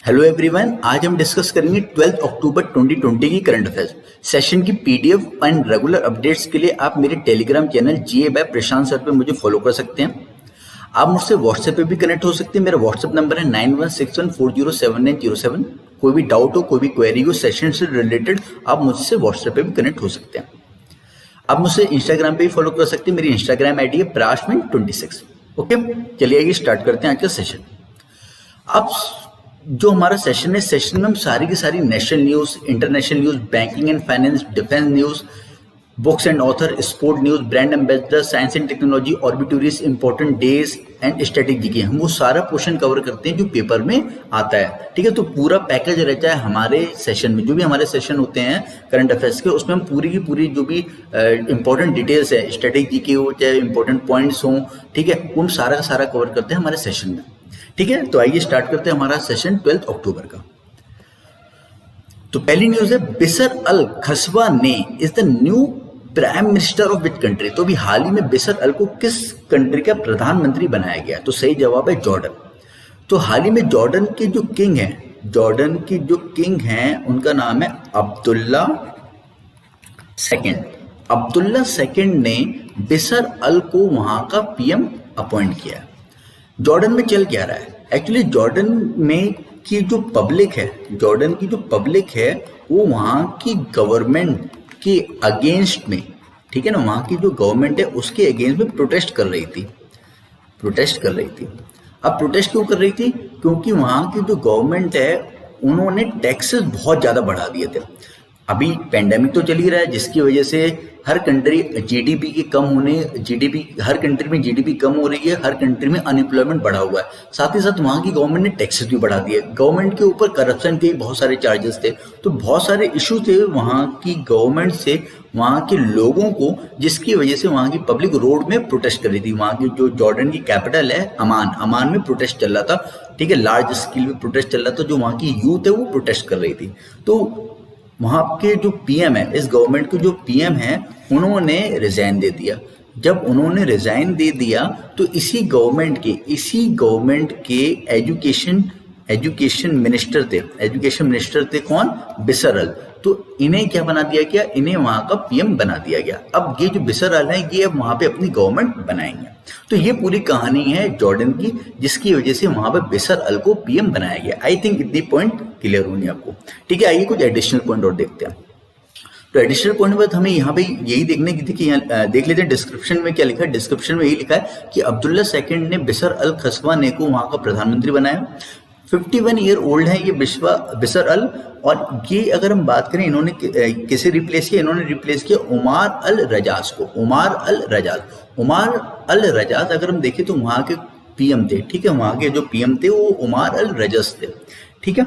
Hello everyone, आज हम discuss करेंगे 12 अक्टूबर 2020 की करंट अफेयर्स सेशन की पीडीएफ एंड रेगुलर अपडेट्स के लिए आप मेरे टेलीग्राम चैनल जीए बाय प्रशांत सर पे मुझे फॉलो कर सकते हैं। आप मुझसे व्हाट्सएप पे भी कनेक्ट हो सकते हैं। मेरा व्हाट्सएप नंबर है 9161407907। कोई भी डाउट हो, कोई भी क्वेरी हो सेशन से रिलेटेड, आप मुझसे व्हाट्सएप पे भी कनेक्ट हो सकते हैं। आप मुझसे इंस्टाग्राम पे भी फॉलो कर सकते हैं। मेरी इंस्टाग्राम आईडी है prashmin26। ओके, चलिए आइए स्टार्ट करते हैं आज का सेशन। अब जो हमारा सेशन है, सेशन में हम सारी की सारी national news, international news, banking and finance, defence news, books and author, sport news, brand ambassador, science and technology, obituaries, important days and strategy की हम वो सारा पोर्शन कवर करते हैं जो पेपर में आता है। ठीक है, तो पूरा पैकेज रहता है हमारे सेशन में। जो भी हमारे सेशन होते हैं करंट अफेयर्स के, उसमें हम पूरी की पूरी जो भी इंपॉर्टेंट डिटेल्स है, स्ट्रेटेजी की हो चाहे इंपॉर्टेंट पॉइंट्स हों, ठीक है, वो हम सारा का सारा कवर करते हैं हमारे सेशन में। ठीक है, तो आइए स्टार्ट करते हैं हमारा सेशन 12 अक्टूबर का। तो पहली न्यूज है, बिसर अल खसवा ने is the new prime minister of which country. तो अभी हाल ही में बिसर अल को किस कंट्री का प्रधानमंत्री बनाया गया? तो सही जवाब है जॉर्डन। तो हाल ही में जॉर्डन के जो किंग हैं, जॉर्डन की जो किंग हैं उनका नाम है अब्दुल्ला सेकंड। अब्दुल्ला सेकंड ने बिसर अल को वहां का पीएम अपॉइंट किया। जॉर्डन में चल क्या रहा है? एक्चुअली जॉर्डन में की जो पब्लिक है, जॉर्डन की जो पब्लिक है वो वहाँ की गवर्नमेंट के अगेंस्ट में, ठीक है ना, वहाँ की जो गवर्नमेंट है उसके अगेंस्ट में प्रोटेस्ट कर रही थी। अब प्रोटेस्ट क्यों कर रही थी? क्योंकि वहाँ की जो गवर्नमेंट है उन्होंने टैक्सेस बहुत ज़्यादा बढ़ा दिए थे। अभी पेंडेमिक तो चल ही रहा है, जिसकी वजह से हर कंट्री जीडीपी के कम होने, हर कंट्री में जीडीपी कम हो रही है, हर कंट्री में अनएम्प्लॉयमेंट बढ़ा हुआ है। साथ ही साथ वहाँ की गवर्नमेंट ने टैक्सेस भी बढ़ा दिए। गवर्नमेंट के ऊपर करप्शन के बहुत सारे चार्जेस थे, तो बहुत सारे इशू थे वहाँ की गवर्नमेंट से वहाँ के लोगों को, जिसकी वजह से वहाँ की पब्लिक रोड में प्रोटेस्ट कर रही थी। वहाँ की जो जॉर्डन की कैपिटल है अमान में प्रोटेस्ट चल रहा था। ठीक है, लार्ज स्केल में प्रोटेस्ट चल रहा था। जो वहाँ की यूथ है वो प्रोटेस्ट कर रही थी। तो वहाँ के जो पीएम है, इस गवर्नमेंट के जो पीएम है, उन्होंने रिजाइन दे दिया। जब उन्होंने रिजाइन दे दिया तो इसी गवर्नमेंट के एजुकेशन मिनिस्टर थे कौन? बिसर अल। तो इन्हें क्या बना दिया गया? इन्हें वहाँ का पीएम बना दिया गया। अब ये जो बिसर अल है ये अब वहाँ पे अपनी गवर्नमेंट बनाएंगे। तो ये पूरी कहानी है जॉर्डन की, जिसकी वजह से वहाँ पे बिसर अल को पीएम बनाया गया। आई थिंक इतनी पॉइंट क्लियर होनी आपको। ठीक है, आइए कुछ एडिशनल पॉइंट और देखते हैं। तो एडिशनल पॉइंट में हमें यहाँ पे यही देखने की थी कि यहाँ देख लेते हैं डिस्क्रिप्शन में क्या लिखा है। डिस्क्रिप्शन में यही लिखा है कि अब्दुल्ला सेकंड ने बिसर अल खसवा ने को वहाँ का प्रधानमंत्री बनाया। 51 ईयर ओल्ड है ये बिसर अल। और ये अगर हम बात करें, इन्होंने किसे रिप्लेस किया? इन्होंने रिप्लेस किया उमार अल रजाज को। उमार अल रजाज अगर हम देखें तो वहाँ के पीएम थे। ठीक है, वहाँ के जो पीएम थे वो उमार अल रजाज थे। ठीक है,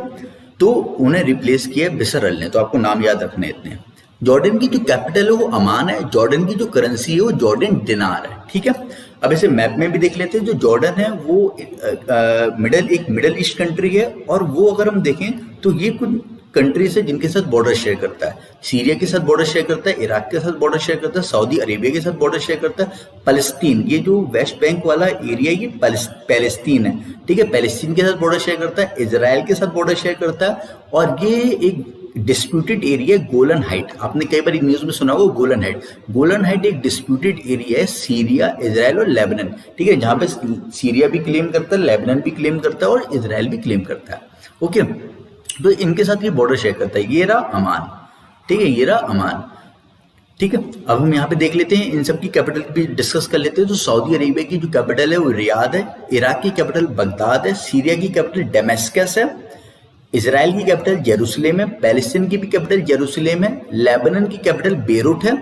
तो उन्हें रिप्लेस किया बिसर अल ने। तो आपको नाम याद रखने इतने। जॉर्डन की जो कैपिटल है वो अमान है। जॉर्डन की जो करेंसी है वो जॉर्डन दिनार है। ठीक है, अब ऐसे मैप में भी देख लेते हैं। जो जॉर्डन है वो मिडल ईस्ट कंट्री है। और वो अगर हम देखें तो ये कुछ कंट्रीज है जिनके साथ बॉर्डर शेयर करता है। सीरिया के साथ बॉर्डर शेयर करता है, इराक के साथ बॉर्डर शेयर करता है, सऊदी अरेबिया के साथ बॉर्डर शेयर करता है, पैलेस्टीन, ये जो वेस्ट बैंक वाला एरिया ये पैलेस्टीन है। ठीक है, पैलेस्टीन के साथ बॉर्डर शेयर करता है, इजराइल के साथ बॉर्डर शेयर करता है। और ये एक डिस्प्यूटेड एरिया गोलन हाइट, आपने कई बार न्यूज में सुना होगा गोलन हाइट एक डिस्प्यूटेड एरिया है सीरिया, इजराइल और लेबनान। ठीक है, जहाँ पे सीरिया भी क्लेम करता है, लेबनान भी क्लेम करता है और इजराइल भी क्लेम करता है। ओके, तो इनके साथ ये बॉर्डर शेयर करता है। ये रहा अमान। ठीक है, ये रहा अमान। ठीक है, अब हम यहाँ पे देख लेते हैं, इन सब की कैपिटल भी डिस्कस कर लेते हैं। तो सऊदी अरेबिया की जो कैपिटल है वो रियाद है, इराक की कैपिटल बगदाद है, सीरिया की कैपिटल डेमेस्कस है, इजराइल की कैपिटल जेरूसलेम है, पैलेस्टीन की भी कैपिटल जेरूसलेम है, लेबनान की कैपिटल बेरूट है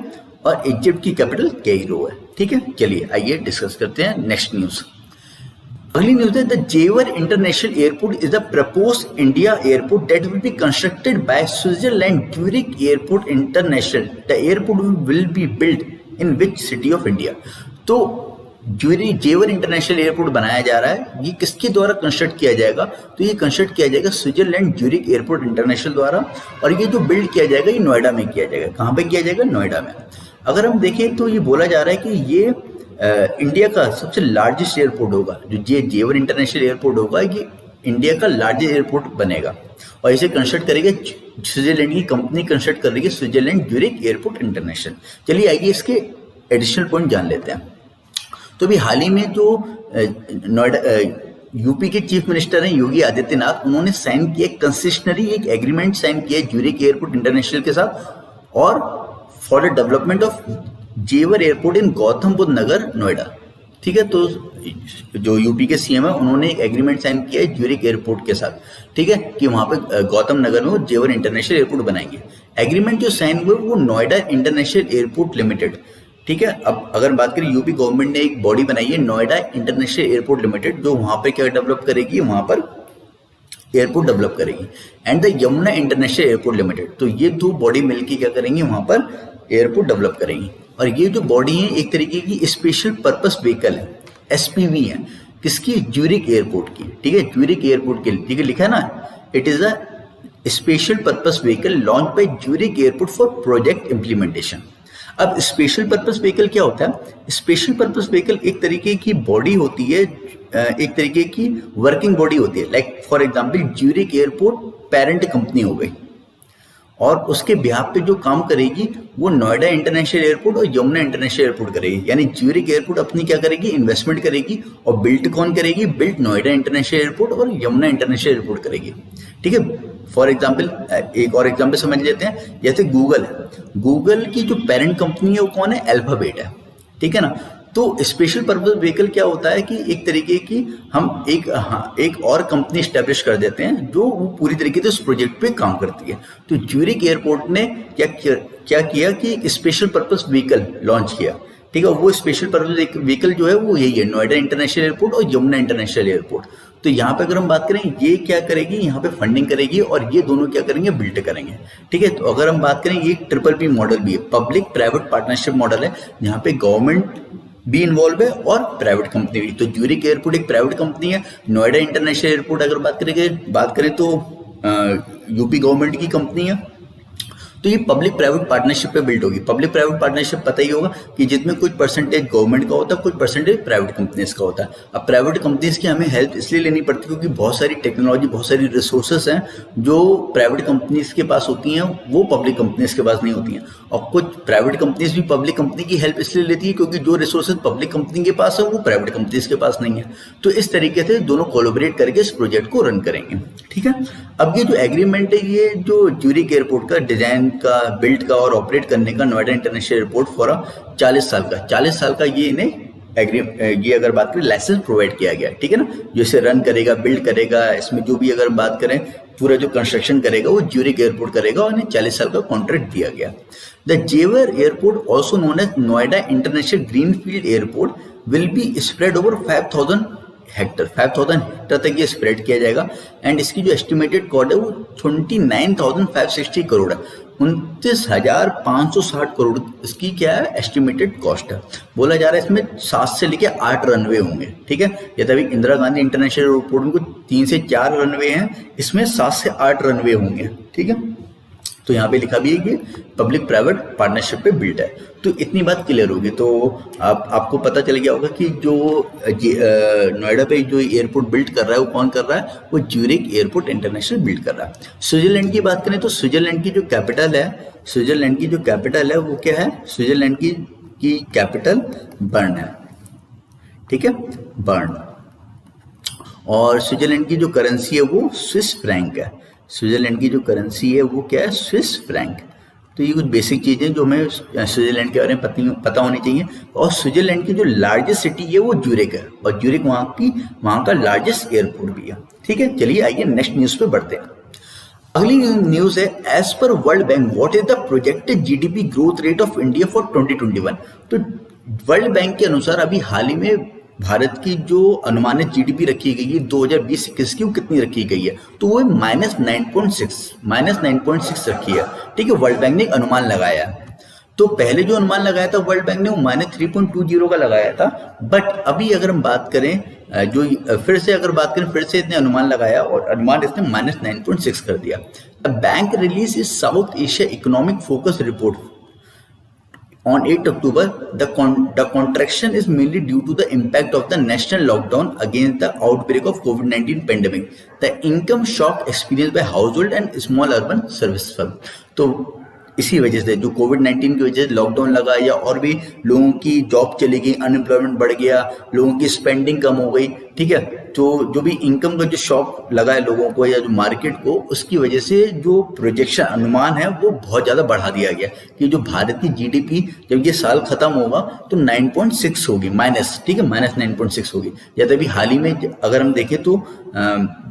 और इजिप्ट की कैपिटल कैरो है। ठीक है, चलिए आइए डिस्कस करते हैं नेक्स्ट न्यूज। अगली न्यूज है, द जेवर international airport is the proposed India airport that will be constructed by Switzerland Zurich airport international. The airport will be build in which city of India? तो जेवर international airport बनाया जा रहा है, ये किसके द्वारा कंस्ट्रक्ट किया जाएगा? तो ये कंस्ट्रक्ट किया जाएगा स्विट्जरलैंड ज्यूरिख एयरपोर्ट इंटरनेशनल द्वारा। और ये जो बिल्ड किया जाएगा ये नोएडा में किया जाएगा। कहाँ पे किया जाएगा? नोएडा में। अगर हम देखें तो ये बोला जा रहा है कि ये इंडिया का सबसे लार्जेस्ट एयरपोर्ट होगा। जो जेवर इंटरनेशनल एयरपोर्ट होगा ये इंडिया का लार्जेस्ट एयरपोर्ट बनेगा और इसे कंस्ट्रक्ट करेगी स्विट्जरलैंड की कंपनी, कंस्ट्रक्ट कर रही है स्विट्जरलैंड ज्यूरिख एयरपोर्ट इंटरनेशनल। चलिए आइए इसके एडिशनल पॉइंट जान लेते हैं। तो अभी हाल ही में जो नोएडा यूपी के चीफ मिनिस्टर हैं योगी आदित्यनाथ, उन्होंने साइन किया कंसिस्टनरी एक एग्रीमेंट साइन किया ज्यूरिख एयरपोर्ट इंटरनेशनल के साथ और फॉर द डेवलपमेंट ऑफ जेवर एयरपोर्ट इन गौतम बुद्ध नगर नोएडा। ठीक है, तो जो यूपी के सीएम है उन्होंने एक एग्रीमेंट साइन किया है ज्यूरिख एयरपोर्ट के साथ, ठीक है, कि वहां पे गौतम नगर में वो जेवर इंटरनेशनल एयरपोर्ट बनाएंगे। एग्रीमेंट जो साइन हुए वो नोएडा इंटरनेशनल एयरपोर्ट लिमिटेड, ठीक है। अब अगर बात करें यूपी गवर्नमेंट ने एक बॉडी बनाई है नोएडा इंटरनेशनल एयरपोर्ट लिमिटेड, जो वहां पे क्या डेवलप करेगी, वहां पर एयरपोर्ट डेवलप करेगी, and the Yamuna international airport limited. तो ये दो बॉडी मिलकर क्या करेंगे, वहां पर एयरपोर्ट डेवलप करेंगी। और ये जो बॉडी है एक तरीके की स्पेशल पर्पस व्हीकल है, एसपीवी है, किसकी, ज्यूरिख एयरपोर्ट की, ठीक है, ज्यूरिख एयरपोर्ट के लिए, ठीक है, लिखा है ना, it is a special purpose vehicle launch by Zurich airport for project implementation. अब स्पेशल पर्पस व्हीकल क्या होता है? स्पेशल पर्पस व्हीकल एक तरीके की बॉडी होती है, एक तरीके की वर्किंग बॉडी होती है, like for example Zurich airport parent company हो गई और उसके बिहाफ पे जो काम करेगी वो नोएडा इंटरनेशनल एयरपोर्ट और यमुना इंटरनेशनल एयरपोर्ट करेगी। यानी ज्यूरिख एयरपोर्ट अपनी क्या करेगी, इन्वेस्टमेंट करेगी, और बिल्ट कौन करेगी, बिल्ट नोएडा इंटरनेशनल एयरपोर्ट और यमुना इंटरनेशनल एयरपोर्ट करेगी, ठीक है। फॉर एग्जाम्पल एक और एग्जाम्पल समझ लेते हैं, जैसे गूगल है, गूगल की जो पेरेंट कंपनी है वो कौन है, अल्फाबेट है, ठीक है ना। तो स्पेशल पर्पस व्हीकल क्या होता है कि एक तरीके की हम एक और कंपनी स्टैब्लिश कर देते हैं जो वो पूरी तरीके से उस प्रोजेक्ट पे काम करती है। तो ज्यूरिख एयरपोर्ट ने क्या किया कि एक स्पेशल पर्पस व्हीकल लॉन्च किया, ठीक है। वो स्पेशल पर्पस व्हीकल जो है वो यही है, नोएडा इंटरनेशनल एयरपोर्ट और यमुना इंटरनेशनल एयरपोर्ट। तो यहाँ पे अगर हम बात करें, ये क्या करेगी, यहाँ पे फंडिंग करेगी और ये दोनों क्या करेंगे, बिल्ड करेंगे, ठीक है। तो अगर हम बात करें, ये ट्रिपल मॉडल भी है, पब्लिक प्राइवेट पार्टनरशिप मॉडल है, यहाँ पे गवर्नमेंट भी इन्वॉल्व है और प्राइवेट कंपनी भी। तो ज्यूरिख एयरपोर्ट एक प्राइवेट कंपनी है, नोएडा इंटरनेशनल एयरपोर्ट अगर बात करें तो यूपी गवर्नमेंट की कंपनी है। तो ये पब्लिक प्राइवेट पार्टनरशिप पे बिल्ड होगी। पब्लिक प्राइवेट पार्टनरशिप पता ही होगा कि जिसमें कुछ परसेंटेज गवर्नमेंट का होता है, कुछ परसेंटेज प्राइवेट कंपनीज का होता है। अब प्राइवेट कंपनीज की हमें हेल्प इसलिए लेनी पड़ती है क्योंकि बहुत सारी टेक्नोलॉजी, बहुत सारी रिसोर्सेस हैं जो प्राइवेट कंपनीज के पास होती हैं, वो पब्लिक कंपनीज के पास नहीं होती हैं। और कुछ प्राइवेट कंपनीज भी पब्लिक कंपनी की हेल्प इसलिए लेती है क्योंकि जो रिसोर्सेज पब्लिक कंपनी के पास है वो प्राइवेट कंपनीज के पास नहीं है। तो इस तरीके से दोनों कोलैबोरेट करके इस प्रोजेक्ट को रन करेंगे, ठीक है। अब ये जो एग्रीमेंट है, ये जो ज्यूरिख एयरपोर्ट का डिजाइन का, बिल्ड का और ऑपरेट करने का नोएडा इंटरनेशनल एयरपोर्ट फॉर 40 साल का ये इन्हें ये अगर बात करें लाइसेंस प्रोवाइड किया गया, ठीक है ना। जो इसे रन करेगा, बिल्ड करेगा, इसमें जो भी अगर बात करें पूरा जो कंस्ट्रक्शन करेगा वो ज्यूरिख एयरपोर्ट करेगा और इन्हें 40 साल का कॉन्ट्रैक्ट दिया गया। The Jewar airport also known as Noida international greenfield airport will be spread over 5,000 hectare तक ये स्प्रेड किया जाएगा। एंड इसकी जो एस्टिमेटेड कॉस्ट है वो 29,560 करोड़ है, 29,560 करोड़ इसकी क्या है, एस्टिमेटेड कॉस्ट है। बोला जा रहा है इसमें 7 से लेके 8 रनवे होंगे, ठीक है। ये तभी इंदिरा गांधी इंटरनेशनल एयरपोर्ट में कुछ 3 से 4 रनवे हैं, इसमें 7 से 8 रनवे होंगे, ठीक है। तो यहाँ पे लिखा भी है कि पब्लिक प्राइवेट पार्टनरशिप पे बिल्ड है। तो इतनी बात क्लियर होगी। तो आपको पता चल गया होगा कि जो नोएडा पे जो एयरपोर्ट बिल्ड कर रहा है वो कौन कर रहा है, वो ज्यूरिख एयरपोर्ट इंटरनेशनल बिल्ड कर रहा है। स्विट्जरलैंड की बात करें तो स्विट्जरलैंड की जो कैपिटल है वो क्या है, स्विट्जरलैंड की कैपिटल बर्न है, ठीक है, बर्न। और स्विट्जरलैंड की जो करेंसी है वो स्विस फ्रैंक है। स्विट्जरलैंड की जो करेंसी है वो क्या है, स्विस फ्रैंक। तो ये कुछ बेसिक चीजें जो हमें स्विट्जरलैंड के बारे में पता होनी चाहिए। और स्विट्जरलैंड की जो लार्जेस्ट सिटी है वो ज्यूरिख है, और ज्यूरिख वहाँ का लार्जेस्ट एयरपोर्ट भी है, ठीक है। चलिए आइए नेक्स्ट न्यूज पे बढ़ते हैं। अगली न्यूज है, as per world bank what is the projected GDP growth rate of India for 2021। तो वर्ल्ड बैंक के अनुसार अभी हाल ही में भारत की जो अनुमानित जीडीपी रखी गई है 2020-21 की, वो कितनी रखी गई है, तो वो -9.6 रखी है, ठीक है। वर्ल्ड बैंक ने एक अनुमान लगाया है। तो पहले जो अनुमान लगाया था वर्ल्ड बैंक ने वो -3.20 का लगाया था, बट अभी अगर हम बात करें फिर से इसने अनुमान लगाया और अनुमान इसने -9.6 कर दिया। Bank release is south Asia economic focus report On 8 October, the contraction is mainly due to the impact of the national lockdown against the outbreak of COVID-19 pandemic. The income shock experienced by household and small urban service firm. तो इसी वजह से जो कोविड-19 की वजह से lockdown लगा या और भी लोगों की जॉब चली गई, अनएम्प्लॉयमेंट बढ़ गया, लोगों की स्पेंडिंग कम हो गई, ठीक है। तो जो भी इनकम का जो शॉक लगा है लोगों को या जो मार्केट को, उसकी वजह से जो प्रोजेक्शन अनुमान है वो बहुत ज़्यादा बढ़ा दिया गया कि जो भारत की जीडीपी जब ये साल खत्म होगा तो 9.6 होगी माइनस, ठीक है, माइनस 9.6 होगी। या तभी हाल ही में अगर हम देखें तो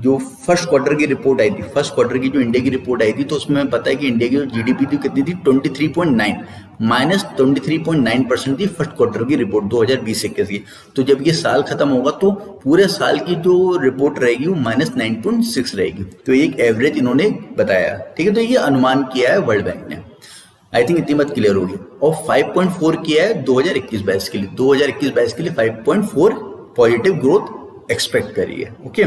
जो फर्स्ट क्वार्टर की रिपोर्ट आई थी, फर्स्ट क्वार्टर की जो इंडिया की रिपोर्ट आई थी, तो उसमें हमें पता है कि इंडिया की जो जीडीपी थी कितनी थी, 23.9, माइनस 23.9% थी फर्स्ट क्वार्टर की रिपोर्ट 2020-21 की। तो जब ये साल खत्म होगा तो पूरे साल की जो रिपोर्ट रहेगी वो माइनस 9.6 रहेगी। तो एक एवरेज इन्होंने बताया, ठीक है। तो ये अनुमान किया है वर्ल्ड बैंक ने। आई थिंक इतनी बात क्लियर होगी। और 5.4 किया है 2021-22 के लिए, 2021-22 के लिए 5.4 पॉजिटिव ग्रोथ एक्सपेक्ट करी है। ओके,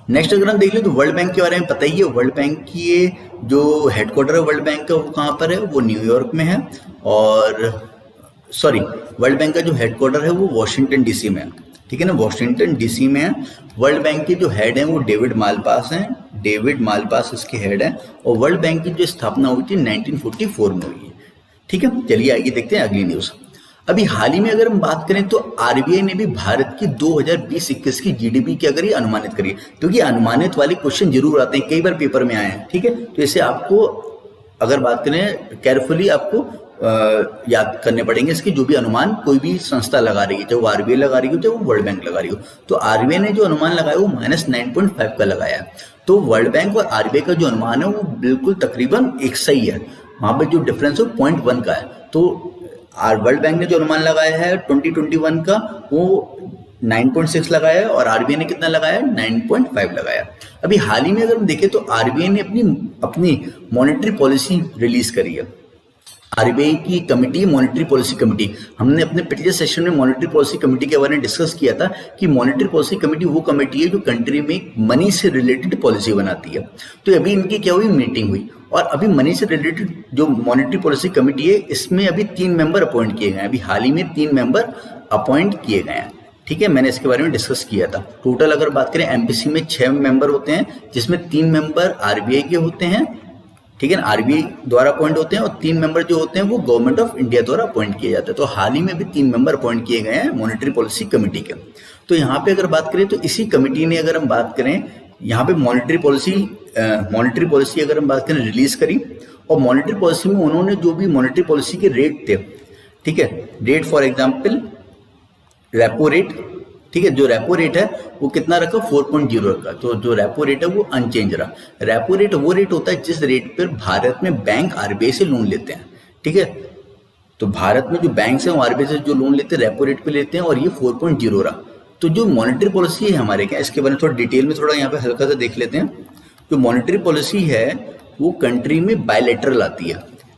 नेक्स्ट अगर हम देख लें तो वर्ल्ड बैंक के बारे में पता ही है। वर्ल्ड बैंक की ये जो हेडक्वार्टर है वर्ल्ड बैंक का वो कहाँ पर है, वो न्यूयॉर्क में है। और सॉरी, वर्ल्ड बैंक का जो हेडक्वार्टर है वो वॉशिंगटन डीसी में है, ठीक है ना, वॉशिंगटन डीसी में है। वर्ल्ड बैंक के जो हेड हैं वो डेविड मालपास हैं, डेविड मालपास इसके हेड हैं। और वर्ल्ड बैंक की जो स्थापना हुई थी 1944 में हुई है, ठीक है। चलिए आगे देखते हैं अगली न्यूज़। अभी हाल ही में अगर हम बात करें तो आरबीआई ने भी भारत की 2020-21 की जीडीपी की अगर ये अनुमानित करी है, क्योंकि अनुमानित वाले क्वेश्चन जरूर आते हैं, कई बार पेपर में आए हैं, ठीक है। तो इसे आपको अगर बात करें केयरफुली आपको याद करने पड़ेंगे इसके जो भी अनुमान कोई भी संस्था लगा रही है, चाहे वो आरबीआई लगा रही हो चाहे वो वर्ल्ड बैंक लगा रही हो। तो आरबीआई ने जो अनुमान लगाया वो माइनस 9.5 का लगाया है। तो वर्ल्ड बैंक और आरबीआई का जो अनुमान है वो बिल्कुल तकरीबन एक सही है, वहां पर जो डिफरेंस है 0.1 का है। तो वर्ल्ड बैंक ने जो अनुमान लगाया है 2021 का वो 9.6 लगाया है और आरबीआई ने कितना लगाया है, 9.5 लगाया। अभी हाल ही में अगर हम देखें तो आरबीआई ने अपनी मॉनेटरी पॉलिसी रिलीज करी है। आरबीआई की कमेटी मॉनेटरी पॉलिसी कमेटी, हमने अपने पिछले सेशन में मॉनेटरी पॉलिसी कमेटी के बारे में डिस्कस किया था कि मॉनेटरी पॉलिसी कमेटी वो कमेटी है जो कंट्री में मनी से रिलेटेड पॉलिसी बनाती है। तो अभी इनकी क्या हुई, मीटिंग हुई और अभी मनी से रिलेटेड जो मॉनेटरी पॉलिसी कमेटी है इसमें अभी 3 मेंबर अपॉइंट किए गए हैं। अभी हाल ही में 3 मेंबर अपॉइंट किए गए हैं, ठीक है। मैंने इसके बारे में डिस्कस किया था। टोटल अगर बात करें एमपीसी में 6 मेंबर होते हैं जिसमें 3 मेंबर आरबीआई के होते हैं, ठीक है ना, आरबीआई द्वारा अपॉइंट होते हैं और 3 मेंबर जो होते हैं वो गवर्नमेंट ऑफ इंडिया द्वारा अपॉइंट किए जाते हैं। तो हाल ही में भी 3 मेंबर अपॉइंट किए गए हैं मॉनेटरी पॉलिसी कमेटी के। तो यहाँ पे अगर बात करें तो इसी कमेटी ने अगर हम बात करें यहाँ पे मॉनेटरी पॉलिसी अगर हम बात करें रिलीज करी और मॉनेटरी पॉलिसी में उन्होंने जो भी मॉनेटरी पॉलिसी के रेट थे, ठीक है, rate for example repo rate, ठीक है, जो रेपो रेट है वो कितना रखा, 4.0 रखा। तो जो रेपो रेट है वो अनचेंज रहा। रेपो रेट वो रेट होता है जिस रेट पर भारत में बैंक आरबीआई से लोन लेते हैं, ठीक है। तो भारत में जो बैंक है वो आरबीआई से जो लोन लेते हैं रेपो रेट पे लेते हैं और ये 4.0 रहा। तो जो मॉनेटरी पॉलिसी है हमारे क्या, इसके बारे में थोड़ा डिटेल में थोड़ा यहाँ पे हल्का सा देख लेते हैं। जो मॉनेटरी पॉलिसी है वो कंट्री में बायलैटरल आती है,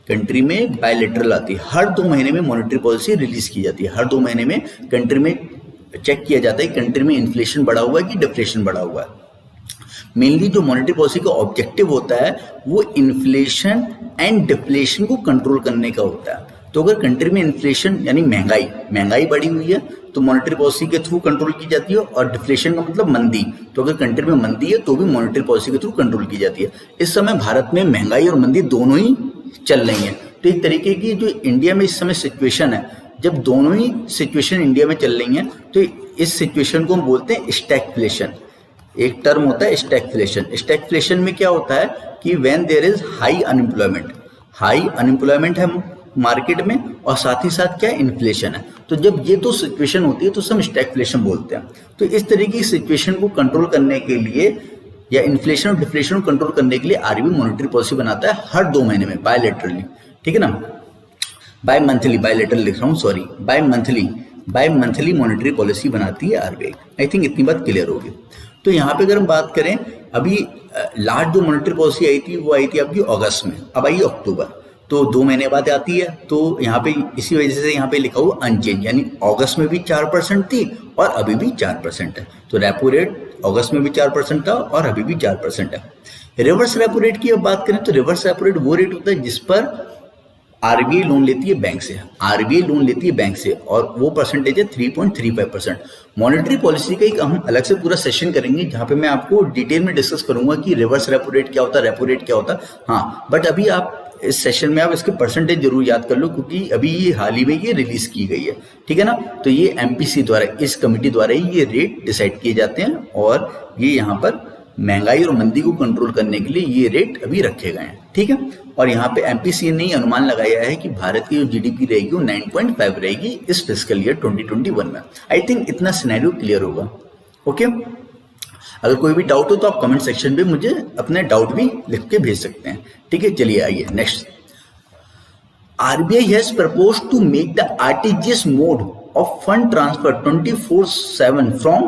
कंट्री में बायलैटरल आती है। हर 2 महीने में मॉनेटरी पॉलिसी रिलीज की जाती है। हर 2 महीने में कंट्री में चेक किया जाता है कि कंट्री में इन्फ्लेशन बढ़ा हुआ है कि डिफ्लेशन बढ़ा हुआ है। मेनली जो मॉनेटरी पॉलिसी का ऑब्जेक्टिव होता है वो इन्फ्लेशन एंड डिफ्लेशन को कंट्रोल करने का होता है। तो अगर कंट्री में इन्फ्लेशन यानी महंगाई बढ़ी हुई है तो मॉनेटरी पॉलिसी के थ्रू कंट्रोल की जाती है, और डिफ्लेशन का मतलब मंदी, तो अगर कंट्री में मंदी है तो भी मॉनेटरी पॉलिसी के थ्रू कंट्रोल की जाती है। इस समय भारत में महंगाई और मंदी दोनों ही चल रही है। तो एक तरीके की जो इंडिया में इस समय सिचुएशन है, जब दोनों ही सिचुएशन इंडिया में चल रही हैं तो इस सिचुएशन को हम बोलते हैं स्टैगफ्लेशन। एक टर्म होता है स्टैगफ्लेशन। स्टैगफ्लेशन में क्या होता है कि when there is high unemployment है मार्केट में और साथ ही साथ क्या इन्फ्लेशन है, तो जब ये दो सिचुएशन होती है तो हम स्टैगफ्लेशन बोलते हैं। तो इस तरीके की सिचुएशन को कंट्रोल करने के लिए या इन्फ्लेशन और डिफ्लेशन को कंट्रोल करने के लिए आरबीआई मॉनेटरी पॉलिसी बनाता है हर 2 महीने में बायलैटरली, ठीक है ना, बायलैटरल लिख रहा हूँ, sorry, bimonthly monetary policy बनाती है आरबीआई। आई थिंक इतनी बात क्लियर होगी। तो यहाँ पे अगर हम बात करें अभी लास्ट जो मॉनेटरी पॉलिसी आई थी वो आई थी आपकी अगस्त में, अब आई अक्टूबर, तो 2 महीने बाद आती है। तो यहाँ पे इसी वजह से यहाँ पे लिखा हुआ अनचेंज, यानी अगस्त में भी 4% थी और अभी भी 4% है। तो रेपो रेट अगस्त में भी 4% था और अभी भी 4% है। रिवर्स रेपो रेट की अब बात करें तो रिवर्स रेपो रेट वो रेट होता है जिस पर आरबीआई लोन लेती है बैंक से, आरबीआई लोन लेती है बैंक से और वो परसेंटेज है 3.35%। मॉनेटरी पॉलिसी का एक हम अलग से पूरा सेशन करेंगे जहाँ पे मैं आपको डिटेल में डिस्कस करूंगा कि रिवर्स रेपो रेट क्या होता है, रेपो रेट क्या होता है। हाँ, बट अभी आप इस सेशन में आप इसके परसेंटेज जरूर याद कर लो क्योंकि अभी ये हाल ही में ये रिलीज की गई है, ठीक है ना। तो ये एमपीसी द्वारा, इस कमेटी द्वारा ही ये रेट डिसाइड किए जाते हैं और ये यहाँ पर महंगाई और मंदी को कंट्रोल करने के लिए ये रेट अभी रखे गए हैं, ठीक है। और यहाँ पे एमपीसी ने अनुमान लगाया है कि भारत की जो जीडीपी रहेगी वो 9.5 रहेगी इस फिस्कल ईयर 2021 में। आई थिंक इतना सिनेरियो क्लियर होगा, ओके। अगर कोई भी डाउट हो तो आप कमेंट सेक्शन पे मुझे अपने डाउट भी लिख के भेज सकते हैं, ठीक है। चलिए आइए next. RBI has proposed to make the RTGS mode of fund transfer 24/7 from,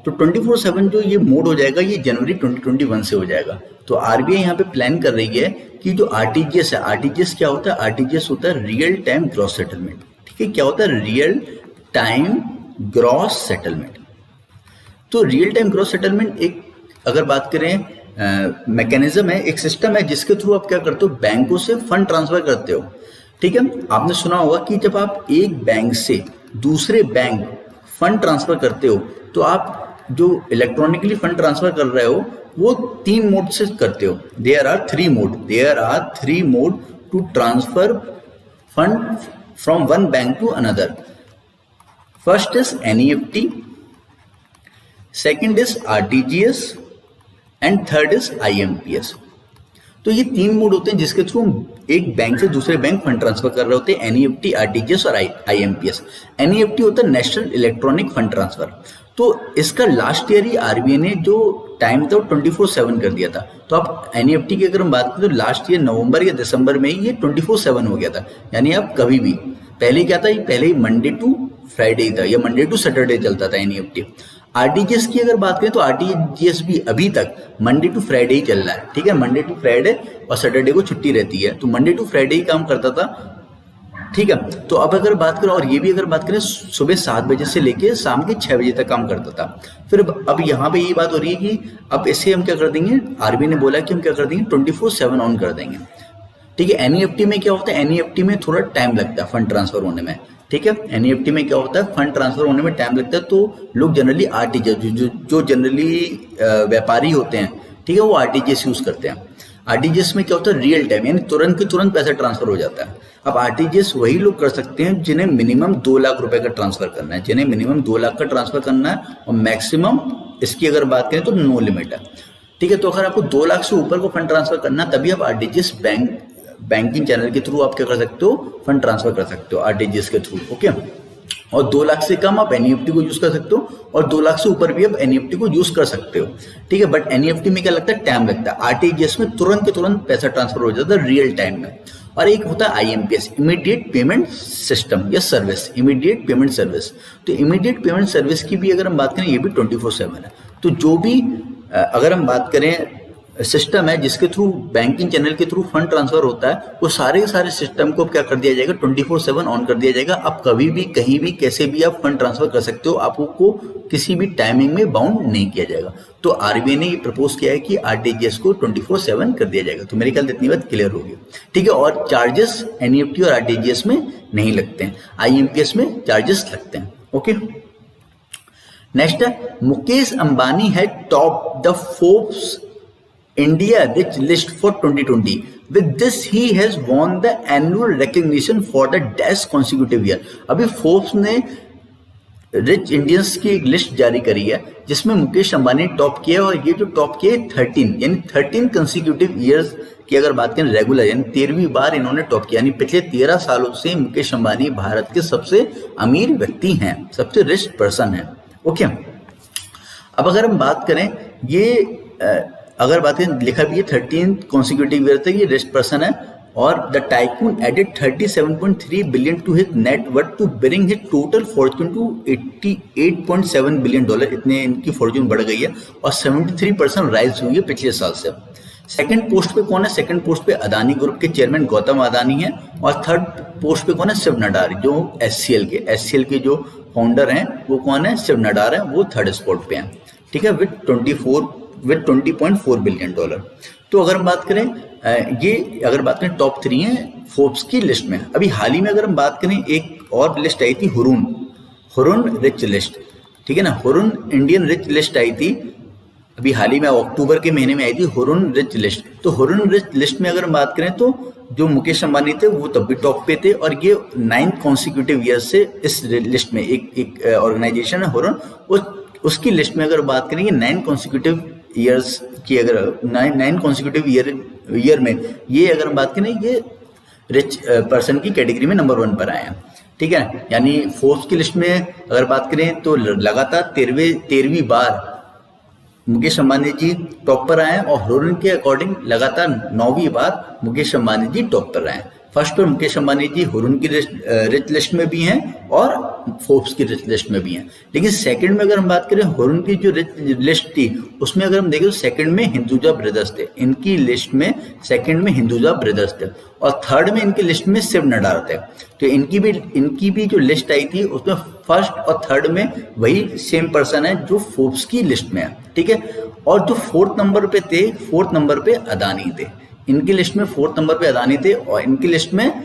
तो 24/7 जो ये मोड हो जाएगा ये जनवरी 2021 से हो जाएगा। तो आरबीआई यहाँ पे प्लान कर रही है कि जो आरटीजीएस है, आरटीजीएस क्या होता है? आरटीजीएस होता है रियल टाइम ग्रॉस सेटलमेंट, ठीक है। क्या होता है? Real time gross settlement. तो रियल टाइम ग्रॉस सेटलमेंट एक, अगर बात करें मैकेनिज्म है, एक सिस्टम है जिसके थ्रू आप क्या करते हो, बैंकों से फंड ट्रांसफर करते हो, ठीक है। आपने सुना होगा कि जब आप एक बैंक से दूसरे बैंक फंड ट्रांसफर करते हो तो आप जो इलेक्ट्रॉनिकली फंड ट्रांसफर कर रहे हो वो 3 मोड से करते हो। There are 3 mode to transfer fund from one bank to another. First is NEFT, second is RTGS and third is IMPS. तो ये 3 मोड होते हैं जिसके थ्रू एक बैंक से दूसरे बैंक फंड ट्रांसफर कर रहे होते हैं, एनईएफटी, आरटीजीएस और आईएमपीएस। एनईएफटी होता है नेशनल इलेक्ट्रॉनिक फंड ट्रांसफर। तो इसका लास्ट ईयर ही आरबीआई ने जो टाइम था वो 24/7 कर दिया था। तो आप एनईएफटी की अगर हम बात करें तो लास्ट ईयर नवंबर या दिसंबर में ही ये 24/7 हो गया था, यानी आप कभी भी, पहले क्या था, ये पहले ही मंडे टू फ्राइडे ही था या मंडे टू सैटरडे चलता था एनईएफटी। आरटीजीएस की अगर बात करें तो आरटीजीएस भी अभी तक मंडे टू फ्राइडे ही चल रहा है, ठीक है। मंडे टू फ्राइडे और सैटरडे को छुट्टी रहती है, तो मंडे टू फ्राइडे ही काम करता था, ठीक है। तो अब अगर बात करें, और ये भी अगर बात करें, सुबह 7 बजे से लेके शाम के 6 बजे तक काम करता था। फिर अब यहाँ पे ये बात हो रही है कि अब इसे हम क्या कर देंगे, आरबीआई ने बोला कि हम क्या कर देंगे, 24/7 ऑन कर देंगे, ठीक है। एनईएफटी में क्या होता है, एनईएफटी में थोड़ा टाइम लगता है फंड ट्रांसफर होने में, ठीक है। एनईएफटी में क्या होता है, फंड ट्रांसफर होने में टाइम लगता है, तो लोग जनरली आरटीजीएस, जो जनरली व्यापारी होते हैं, ठीक है, वो आरटीजीएस यूज करते हैं। आरटीजीएस में क्या होता है, रियल टाइम, यानी तुरंत के तुरंत पैसा ट्रांसफर हो जाता है। अब आरटीजीएस वही लोग कर सकते हैं जिन्हें मिनिमम 2 लाख रुपए का ट्रांसफर करना है, जिन्हें मिनिमम 2 लाख का ट्रांसफर करना है, और मैक्सिमम इसकी अगर बात करें तो नो लिमिट है, ठीक है। तो अगर आपको 2 लाख से ऊपर को फंड ट्रांसफर करना है तभी आप आरटीजीएस बैंकिंग चैनल के थ्रू आप क्या कर सकते हो, फंड ट्रांसफर कर सकते हो आरटीजीएस के थ्रू, ओके। और 2 लाख से कम आप एनईएफटी को यूज कर सकते हो, और 2 लाख से ऊपर भी आप एनईएफटी को यूज कर सकते हो, ठीक है। बट एनईएफटी में क्या लगता है, टाइम लगता है। आरटीजीएस में तुरंत के तुरंत पैसा ट्रांसफर हो जाता है रियल टाइम में। और एक होता है आईएमपीएस, इमीडिएट पेमेंट सिस्टम या सर्विस, इमीडिएट पेमेंट सर्विस। तो इमीडिएट पेमेंट सर्विस की भी अगर हम बात करें, ये भी 24/7 है। तो जो भी अगर हम बात करें सिस्टम है जिसके थ्रू बैंकिंग चैनल के थ्रू फंड ट्रांसफर होता है, वो सारे सिस्टम को क्या कर दिया जाएगा, 24/7 ऑन कर दिया जाएगा। आप कभी भी कहीं भी कैसे भी आप फंड ट्रांसफर कर सकते हो, आपको किसी भी टाइमिंग में बाउंड नहीं किया जाएगा। तो आरबीआई ने ये प्रपोज किया है कि आरटीजीएस को 24/7 कर दिया जाएगा। तो मेरे ख्याल इतनी बात क्लियर होगी, ठीक है। और चार्जेस एनईएफटी और आरटीजीएस में नहीं लगते हैं, आईएमपीएस में चार्जेस लगते हैं, ओके। नेक्स्ट है, मुकेश अंबानी है top the Forbes India Rich List for 2020. With this, he has won the annual recognition for the 10th consecutive year. अभी फोर्ब्स ने रिच इंडियंस की एक लिस्ट जारी करी है जिसमें मुकेश अंबानी टॉप किया, और ये जो टॉप किया 13, यानी 13 कंसिक्यूटिव ईयर्स की अगर बात करें रेगुलर, यानी 13वीं बार इन्होंने टॉप किया, यानी पिछले 13 सालों से मुकेश अंबानी भारत के सबसे अमीर व्यक्ति हैं, सबसे रिच पर्सन है, ओके। अब अगर हम बात करें, ये अगर बात करें, लिखा भी है 13 कॉन्सिक्यूटिव ईयर तक ये रिच पर्सन है, और the tycoon added 37.3 billion to his net worth to bring his total fortune to $88.7 billion. इतने इनकी फॉर्च्यून बढ़ गई है, और 73% राइज हुई है पिछले साल से। सेकंड पोस्ट पे कौन है, सेकंड पोस्ट पे अदानी ग्रुप के चेयरमैन गौतम अदानी है, और थर्ड पोस्ट पे कौन है, शिव नडार, जो एचसीएल के जो फाउंडर हैं वो कौन है, शिव नडार है, वो थर्ड स्पॉट पे हैं, ठीक है, विद 24 विद $20.4 बिलियन। तो अगर हम बात करें ये अगर बात करें टॉप 3 हैं फोर्ब्स की लिस्ट में। अभी हाल ही में अगर हम बात करें एक और लिस्ट आई थी हुरुन रिच लिस्ट, ठीक है ना, हुरुन इंडियन रिच लिस्ट आई थी अभी हाल ही में अक्टूबर के महीने में आई थी हुरुन रिच लिस्ट। तो हुरुन रिच लिस्ट में अगर हम बात करें तो जो मुकेश अंबानी थे वो तब भी टॉप पे थे, और ये 9 कॉन्सिक्यूटिव ईयर से इस लिस्ट में एक ऑर्गेनाइजेशन है हुरुन, उसकी लिस्ट में अगर बात करेंगे 9 कॉन्सिक्यूटिव ईयर्स की, अगर 9 कॉन्सिक्यूटिव ईयर में ये अगर हम बात करें ये रिच पर्सन की कैटेगरी में नंबर 1 पर आए हैं, ठीक है। यानी फोर्ब्स की लिस्ट में अगर बात करें तो लगातार 13वीं बार मुकेश अंबानी जी टॉप पर आए हैं, और हुरुन के अकॉर्डिंग लगातार 9वीं बार मुकेश अंबानी जी टॉप पर आए हैं। फर्स्ट पर मुकेश अंबानी जी हुरुन की रिच लिस्ट में भी हैं और फोर्ब्स की रिच लिस्ट में भी हैं। लेकिन सेकंड में अगर हम बात करें हुरुन की जो रिच लिस्ट थी उसमें अगर हम देखें तो सेकंड में हिंदुजा ब्रदर्स थे, इनकी लिस्ट में सेकंड में हिंदुजा ब्रदर्स थे, और थर्ड में इनकी लिस्ट में शिव नडार थे। तो इनकी भी जो लिस्ट आई थी उसमें फर्स्ट और थर्ड में वही सेम पर्सन है जो फोर्ब्स की लिस्ट में है, ठीक है। और जो फोर्थ नंबर पे अदानी थे, इनकी लिस्ट में फोर्थ नंबर पे अदानी थे और इनकी लिस्ट में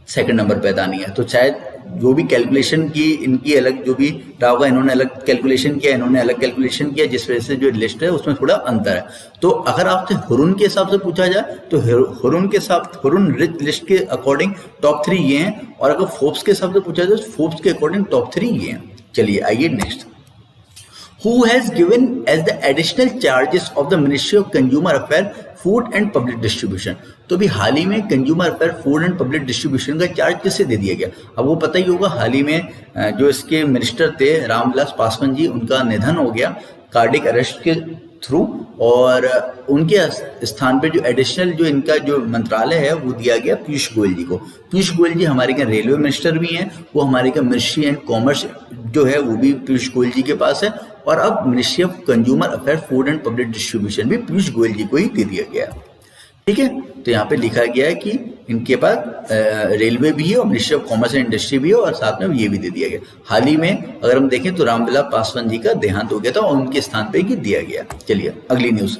सेकंड नंबर पे अदानी है। तो शायद जो भी कैलकुलेशन की इनकी अलग जो भी रहा होगा, इन्होंने अलग कैलकुलेशन किया, इन्होंने अलग कैलकुलेशन किया, जिस वजह से जो लिस्ट है उसमें थोड़ा अंतर है। तो अगर आपसे हुरुन के हिसाब से पूछा जाए तो हुरुन रिच लिस्ट के अकॉर्डिंग टॉप 3 ये हैं, और अगर फोर्ब्स के हिसाब से पूछा जाए तो फोर्ब्स के अकॉर्डिंग टॉप 3 ये हैं। चलिए आइए next. Who has given as the additional charges of the Ministry of Consumer Affairs, Food and Public Distribution? तो अभी हाल ही में consumer affair food and public distribution का चार्ज किससे दे दिया गया? अब वो पता ही होगा, हाल ही में जो इसके मिनिस्टर थे रामविलास पासवान जी, उनका निधन हो गया कार्डिक अरेस्ट के थ्रू, और उनके स्थान पे जो एडिशनल जो इनका जो मंत्रालय है वो दिया गया पीयूष गोयल जी को। पीयूष गोयल जी हमारे यहाँ रेलवे मिनिस्टर भी हैं, वो हमारे यहाँ मिनिस्ट्री एंड कॉमर्स जो है वो भी पीयूष गोयल जी के पास है, और अब ministry of consumer affair food and public distribution भी पीयूष गोयल जी को ही दे दिया गया, ठीक है। तो यहाँ पे लिखा गया है कि इनके पास रेलवे भी है और ministry of commerce and industry भी है, और साथ में ये भी दे दिया गया। हाल ही में अगर हम देखें तो रामविलास पासवान जी का देहांत हो गया था और उनके स्थान पे ही दिया गया। चलिए अगली न्यूज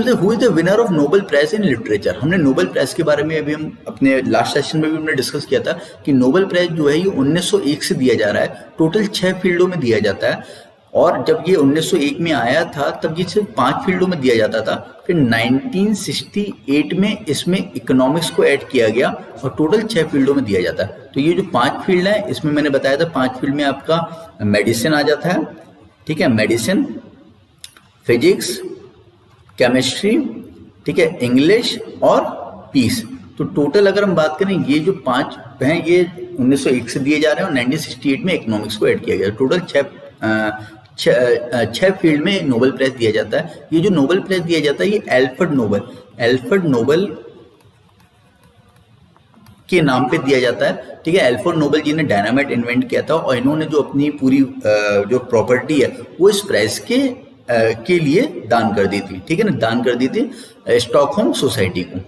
है, who is the winner of Nobel prize in literature. हमने नोबेल प्राइज के बारे में अभी हम अपने लास्ट सेशन में भी हमने डिस्कस किया था कि नोबेल प्राइज जो है ये 1901 से दिया जा रहा है, टोटल 6 फील्डों में दिया जाता है, और जब ये 1901 में आया था तब ये सिर्फ 5 फील्डों में दिया जाता था। फिर 1968 में इसमें इकोनॉमिक्स को ऐड किया गया और टोटल 6 फील्डों में दिया जाता है। तो ये जो 5 फील्ड है इसमें मैंने बताया था 5 फील्ड में आपका मेडिसिन आ जाता है, ठीक है, मेडिसिन, फिजिक्स, केमिस्ट्री, ठीक है, इंग्लिश और पीस। तो टोटल अगर हम बात करें ये जो 5 हैं ये 1901 से दिए जा रहे हैं और 1968 में इकोनॉमिक्स को ऐड किया गया। टोटल 6 फील्ड में नोबेल प्राइज दिया जाता है। ये जो नोबेल प्राइज दिया जाता है ये एल्फ्रेड नोबेल के नाम पे दिया जाता है, ठीक है। एल्फ्रेड नोबेल जी ने डायनामाइट इन्वेंट किया था और इन्होंने जो अपनी पूरी जो प्रॉपर्टी है वो इस प्राइज के लिए दान कर दी थी, ठीक है ना, दान कर दी थी स्टॉकहोम सोसाइटी को।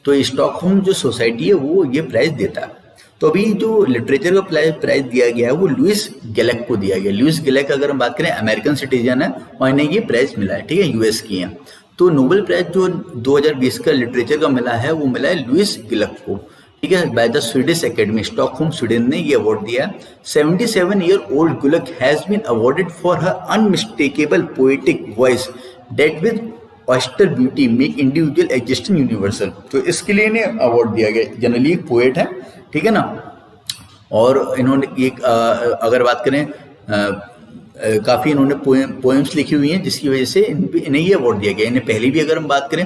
तो स्टॉकहोम जो सोसाइटी है वो ये प्राइज देता है। तो अभी जो लिटरेचर का प्राइज दिया गया है वो लुइस गेलेक को दिया गया। लुइस गेलेक अगर हम बात करें अमेरिकन सिटीजन है और इन्हें ये प्राइज मिला है, ठीक है, यूएस की है। तो नोबेल प्राइज जो 2020 का लिटरेचर का मिला है वो मिला है लुइस गेलेक को, ठीक है, by the Swedish academy, Stockholm Sweden ने ये अवार्ड दिया। 77-year-old Gulick has been awarded for her unmistakable poetic voice that with oyster beauty make individual existing universal. तो इसके लिए इन्हें अवार्ड दिया गया। जनरली एक पोएट है, ठीक है ना, और इन्होंने एक अगर बात करें काफ़ी इन्होंने पोएम्स लिखी हुई हैं जिसकी वजह से इन्हें ये अवार्ड दिया गया। इन्हें पहले भी अगर हम बात करें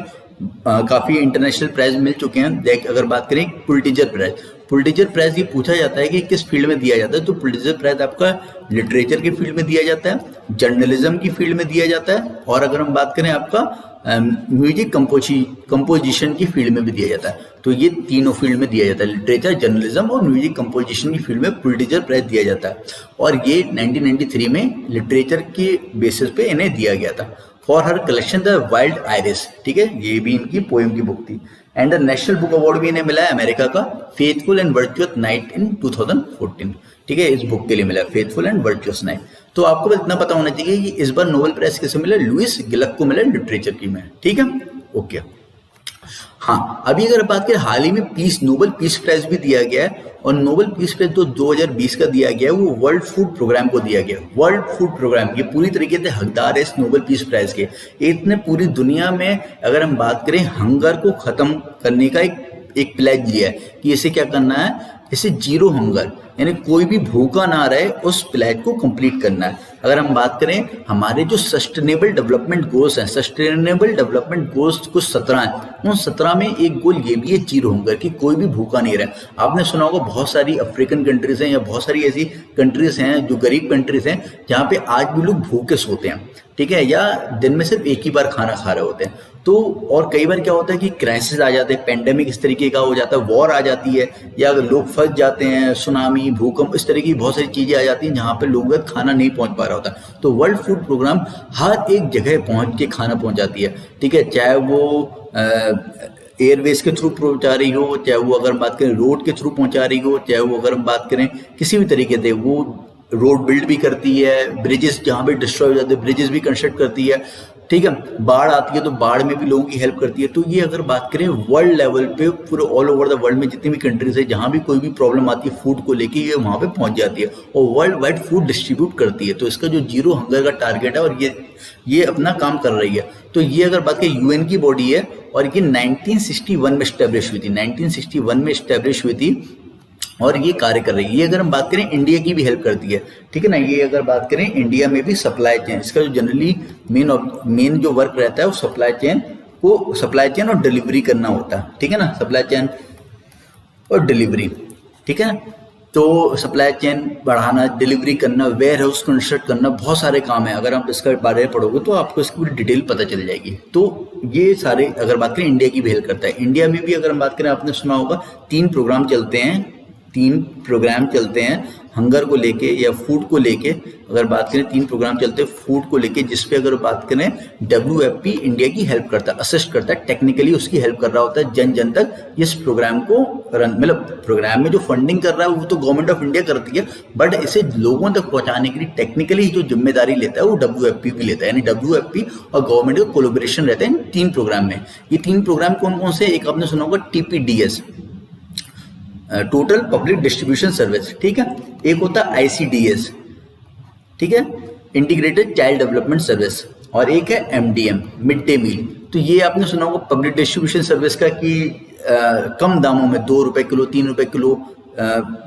काफ़ी इंटरनेशनल प्राइज मिल चुके हैं। अगर बात करें पुलिट्जर प्राइज ये पूछा जाता है कि किस फील्ड में दिया जाता है, तो पुलिट्जर प्राइज आपका लिटरेचर की फील्ड में दिया जाता है, जर्नलिज्म की फील्ड में दिया जाता है, और अगर हम बात करें आपका म्यूजिक कंपोजिशन की फील्ड में भी दिया जाता है। तो ये तीनों फील्ड में दिया जाता है, लिटरेचर, जर्नलिज्म और म्यूजिक कंपोजिशन की फील्ड में पुलिट्जर प्राइज दिया जाता है। और ये 1993 में लिटरेचर के बेसिस पे इन्हें दिया गया था। For her collection the wild iris, ठीक है, ये भी इनकी पोएम की बुक थी। And the national book award भी इन्हें मिला है अमेरिका का, faithful and virtuous night in 2014, ठीक है, इस बुक के लिए मिला फेथफुल एंड वर्चुअस नाइट। तो आपको बस इतना पता होना चाहिए कि इस बार नोबेल प्राइज किसे मिला, लुइस गिलक को मिला लिटरेचर की में, ठीक है, ओके। हाँ, अभी अगर बात करें हाल ही में नोबेल पीस प्राइज भी दिया गया है, और नोबेल पीस प्राइज तो 2020 का दिया गया है, वो वर्ल्ड फूड प्रोग्राम को दिया गया। वर्ल्ड फूड प्रोग्राम के पूरी तरीके से हकदार है इस नोबेल पीस प्राइज के। इतने पूरी दुनिया में अगर हम बात करें हंगर को खत्म करने का एक प्लेज लिया है कि इसे क्या करना है, इसे जीरो हंगर, यानी कोई भी भूखा ना रहे, उस प्लेज को कंप्लीट करना है। अगर हम बात करें हमारे जो सस्टेनेबल डेवलपमेंट गोल्स हैं, सस्टेनेबल डेवलपमेंट गोल्स कुछ 17 हैं, उन 17 में एक गोल ये भी है जीरो हंगर, कि कोई भी भूखा नहीं रहे। आपने सुना होगा बहुत सारी अफ्रीकन कंट्रीज हैं या बहुत सारी ऐसी कंट्रीज हैं जो गरीब कंट्रीज हैं जहाँ पे आज भी लोग भूखे सोते हैं, ठीक है, या दिन में सिर्फ एक ही बार खाना खा रहे होते हैं। तो और कई बार क्या होता है कि क्राइसिस आ जाते हैं, पेंडेमिक इस तरीके का हो जाता है, वॉर आ जाती है, या अगर लोग फंस जाते हैं, सुनामी, भूकंप, इस तरह की बहुत सारी चीजें आ जाती हैं जहाँ पे लोगों तक खाना नहीं पहुंच पा रहा होता। तो वर्ल्ड फूड प्रोग्राम हर एक जगह पहुंच के खाना पहुंचाती है, ठीक है, चाहे वो एयरवेज के थ्रू पहुंचा रही हो, चाहे वो अगर हम बात करें रोड के थ्रू पहुंचा रही हो, चाहे वो अगर हम बात करें किसी भी तरीके से, वो रोड बिल्ड भी करती है, ब्रिजेस जहाँ पे डिस्ट्रॉय हो जाते हैं ब्रिजेस भी कंस्ट्रक्ट करती है, ठीक है, बाढ़ आती है तो बाढ़ में भी लोगों की हेल्प करती है। तो ये अगर बात करें वर्ल्ड लेवल पे पूरे ऑल ओवर द वर्ल्ड में जितनी भी कंट्रीज है जहाँ भी कोई भी प्रॉब्लम आती है फूड को लेके, ये वहाँ पे पहुँच जाती है और वर्ल्ड वाइड फूड डिस्ट्रीब्यूट करती है। तो इसका जो जीरो हंगर का टारगेट है और ये अपना काम कर रही है। तो ये अगर बात करें यूएन की बॉडी है और ये 1961 में स्टैब्लिश हुई थी, 1961 में स्टैब्लिश हुई थी और ये कार्य कर रही है। ये अगर हम बात करें इंडिया की भी हेल्प करती है, ठीक है ना। ये अगर बात करें इंडिया में भी सप्लाई चेन, इसका जो जनरली मेन जो वर्क रहता है वो सप्लाई चेन और डिलीवरी करना होता है, ठीक है ना, सप्लाई चेन और डिलीवरी, ठीक है। तो सप्लाई चेन बढ़ाना, डिलीवरी करना, वेयर हाउस कंस्ट्रक्ट करना, बहुत सारे काम है। अगर आप इसका बारे में पढ़ोगे तो आपको इसकी पूरी डिटेल पता चल जाएगी। तो ये सारे अगर बात करें इंडिया की भी हेल्प करता है। इंडिया में भी अगर हम बात करें, आपने सुना होगा 3 प्रोग्राम चलते हैं हंगर को लेके या फूड को लेके। अगर बात करें 3 प्रोग्राम चलते हैं फूड को लेके, जिसपे अगर बात करें WFP इंडिया की हेल्प करता है, असिस्ट करता है, टेक्निकली उसकी हेल्प कर रहा होता है जन जन तक इस प्रोग्राम को रन, मतलब प्रोग्राम में जो फंडिंग कर रहा है वो तो गवर्नमेंट ऑफ इंडिया करती है, बट इसे लोगों तक पहुंचाने के लिए टेक्निकली जो जिम्मेदारी लेता है वो WFP भी लेता है। यानी WFP और गवर्नमेंट का कोलैबोरेशन रहता है इन 3 प्रोग्राम में। ये 3 प्रोग्राम कौन कौन से, एक आपने सुना होगा TPDS, total public distribution service, ठीक है, एक होता है ICDS, ठीक है, इंटीग्रेटेड चाइल्ड डेवलपमेंट सर्विस, और एक है MDM, मिड डे मील। तो ये आपने सुना होगा पब्लिक डिस्ट्रीब्यूशन सर्विस का कि कम दामों में 2 रुपए किलो 3 रुपए किलो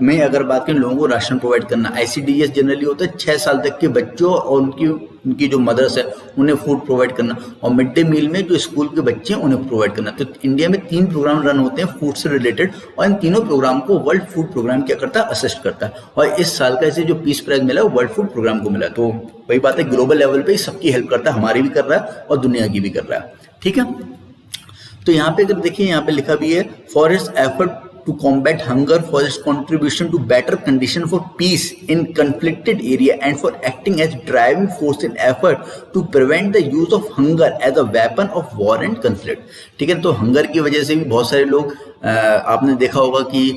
में अगर बात करें लोगों को राशन प्रोवाइड करना। ICDS जनरली होता है 6 साल तक के बच्चों और उनकी जो मदर्स है उन्हें फूड प्रोवाइड करना, और मिड डे मील में जो स्कूल के बच्चे हैं उन्हें प्रोवाइड करना। तो इंडिया में 3 प्रोग्राम रन होते हैं फूड से रिलेटेड, और इन तीनों प्रोग्राम को वर्ल्ड फूड प्रोग्राम क्या करता है, असिस्ट करता है। और इस साल का इसे जो पीस प्राइज मिला है वर्ल्ड फूड प्रोग्राम को मिला। तो वही बात है, ग्लोबल लेवल पे सबकी हेल्प करता है, हमारी भी कर रहा है और दुनिया की भी कर रहा है, ठीक है। तो यहाँ पे अगर देखिए, यहाँ पे लिखा भी है for its effort to combat hunger, for its contribution to better condition for peace in conflicted area, and for acting as driving force in effort to prevent the use of hunger as a weapon of war and conflict, ठीक है। तो hunger की वजह से भी बहुत सारे लोग आपने देखा होगा कि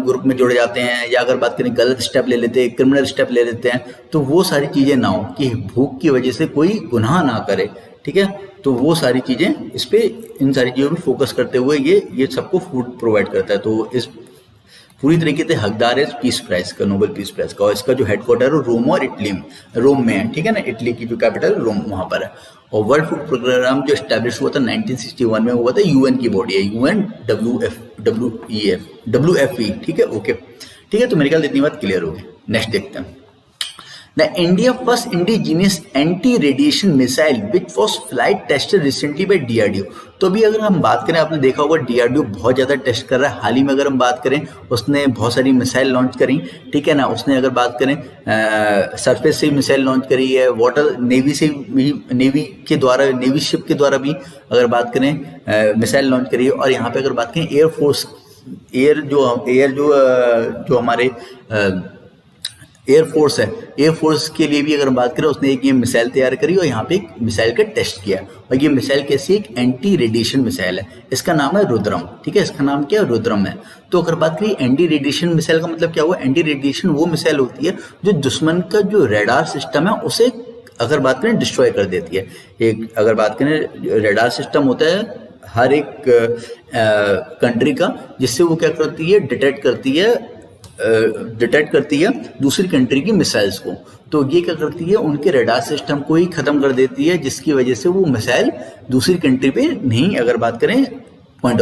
ग्रुप में जुड़ जाते हैं, या अगर बात करें गलत स्टेप ले लेते हैं, क्रिमिनल स्टेप ले लेते हैं। तो वो सारी चीजें ना हो कि भूख की वजह से कोई गुनाह ना करे, ठीक है। तो वो सारी चीजें इस पे, इन सारी चीजों पे फोकस करते हुए ये सबको फूड प्रोवाइड करता है। तो इस पूरी तरीके से हकदार है पीस प्राइज का, नोबेल पीस प्राइज का। और इसका जो हेडक्वार्टर है रोम और रोम में है, ठीक है ना, इटली की जो कैपिटल रोम वहां पर है। और वर्ल्ड फूड प्रोग्राम जो एस्टैब्लिश हुआ था 1961 में हुआ था, यूएन की बॉडी है, UN WFE, ठीक है, ओके, ठीक है। तो मेरे ख्याल इतनी बात क्लियर होगी। नेक्स्ट देखते हैं। The India first indigenous anti-radiation missile which was flight tested recently by DRDO। तो अभी अगर हम बात करें, आपने देखा होगा DRDO बहुत ज़्यादा टेस्ट कर रहा है। हाल ही में अगर हम बात करें, उसने बहुत सारी मिसाइल लॉन्च करी, ठीक है ना। उसने अगर बात करें सरफेस से मिसाइल लॉन्च करी है, वाटर नेवी से भी, नेवी के द्वारा, नेवी शिप के द्वारा भी अगर बात करें मिसाइल लॉन्च करी है। और यहाँ पे अगर बात करें एयरफोर्स, जो हमारे एयरफोर्स है एयरफोर्स के लिए भी अगर हम बात करें, उसने एक ये मिसाइल तैयार करी और यहाँ पे एक मिसाइल का टेस्ट किया। और ये मिसाइल कैसी, एक एंटी रेडिएशन मिसाइल है, इसका नाम है रुद्रम। ठीक है, इसका नाम क्या है, रुद्रम है। तो अगर बात करें एंटी रेडिएशन मिसाइल का मतलब क्या हुआ, एंटी रेडिएशन वो मिसाइल होती है जो दुश्मन का जो रेडार सिस्टम है उसे अगर बात करें डिस्ट्रॉय कर देती है। एक अगर बात करें रेडार सिस्टम होता है हर एक कंट्री का, जिससे वो क्या करती है, डिटेक्ट करती है दूसरी कंट्री की मिसाइल्स को। तो ये क्या करती है, उनके रेडार सिस्टम को ही खत्म कर देती है, जिसकी वजह से वो मिसाइल दूसरी कंट्री पे नहीं अगर बात करें पॉइंट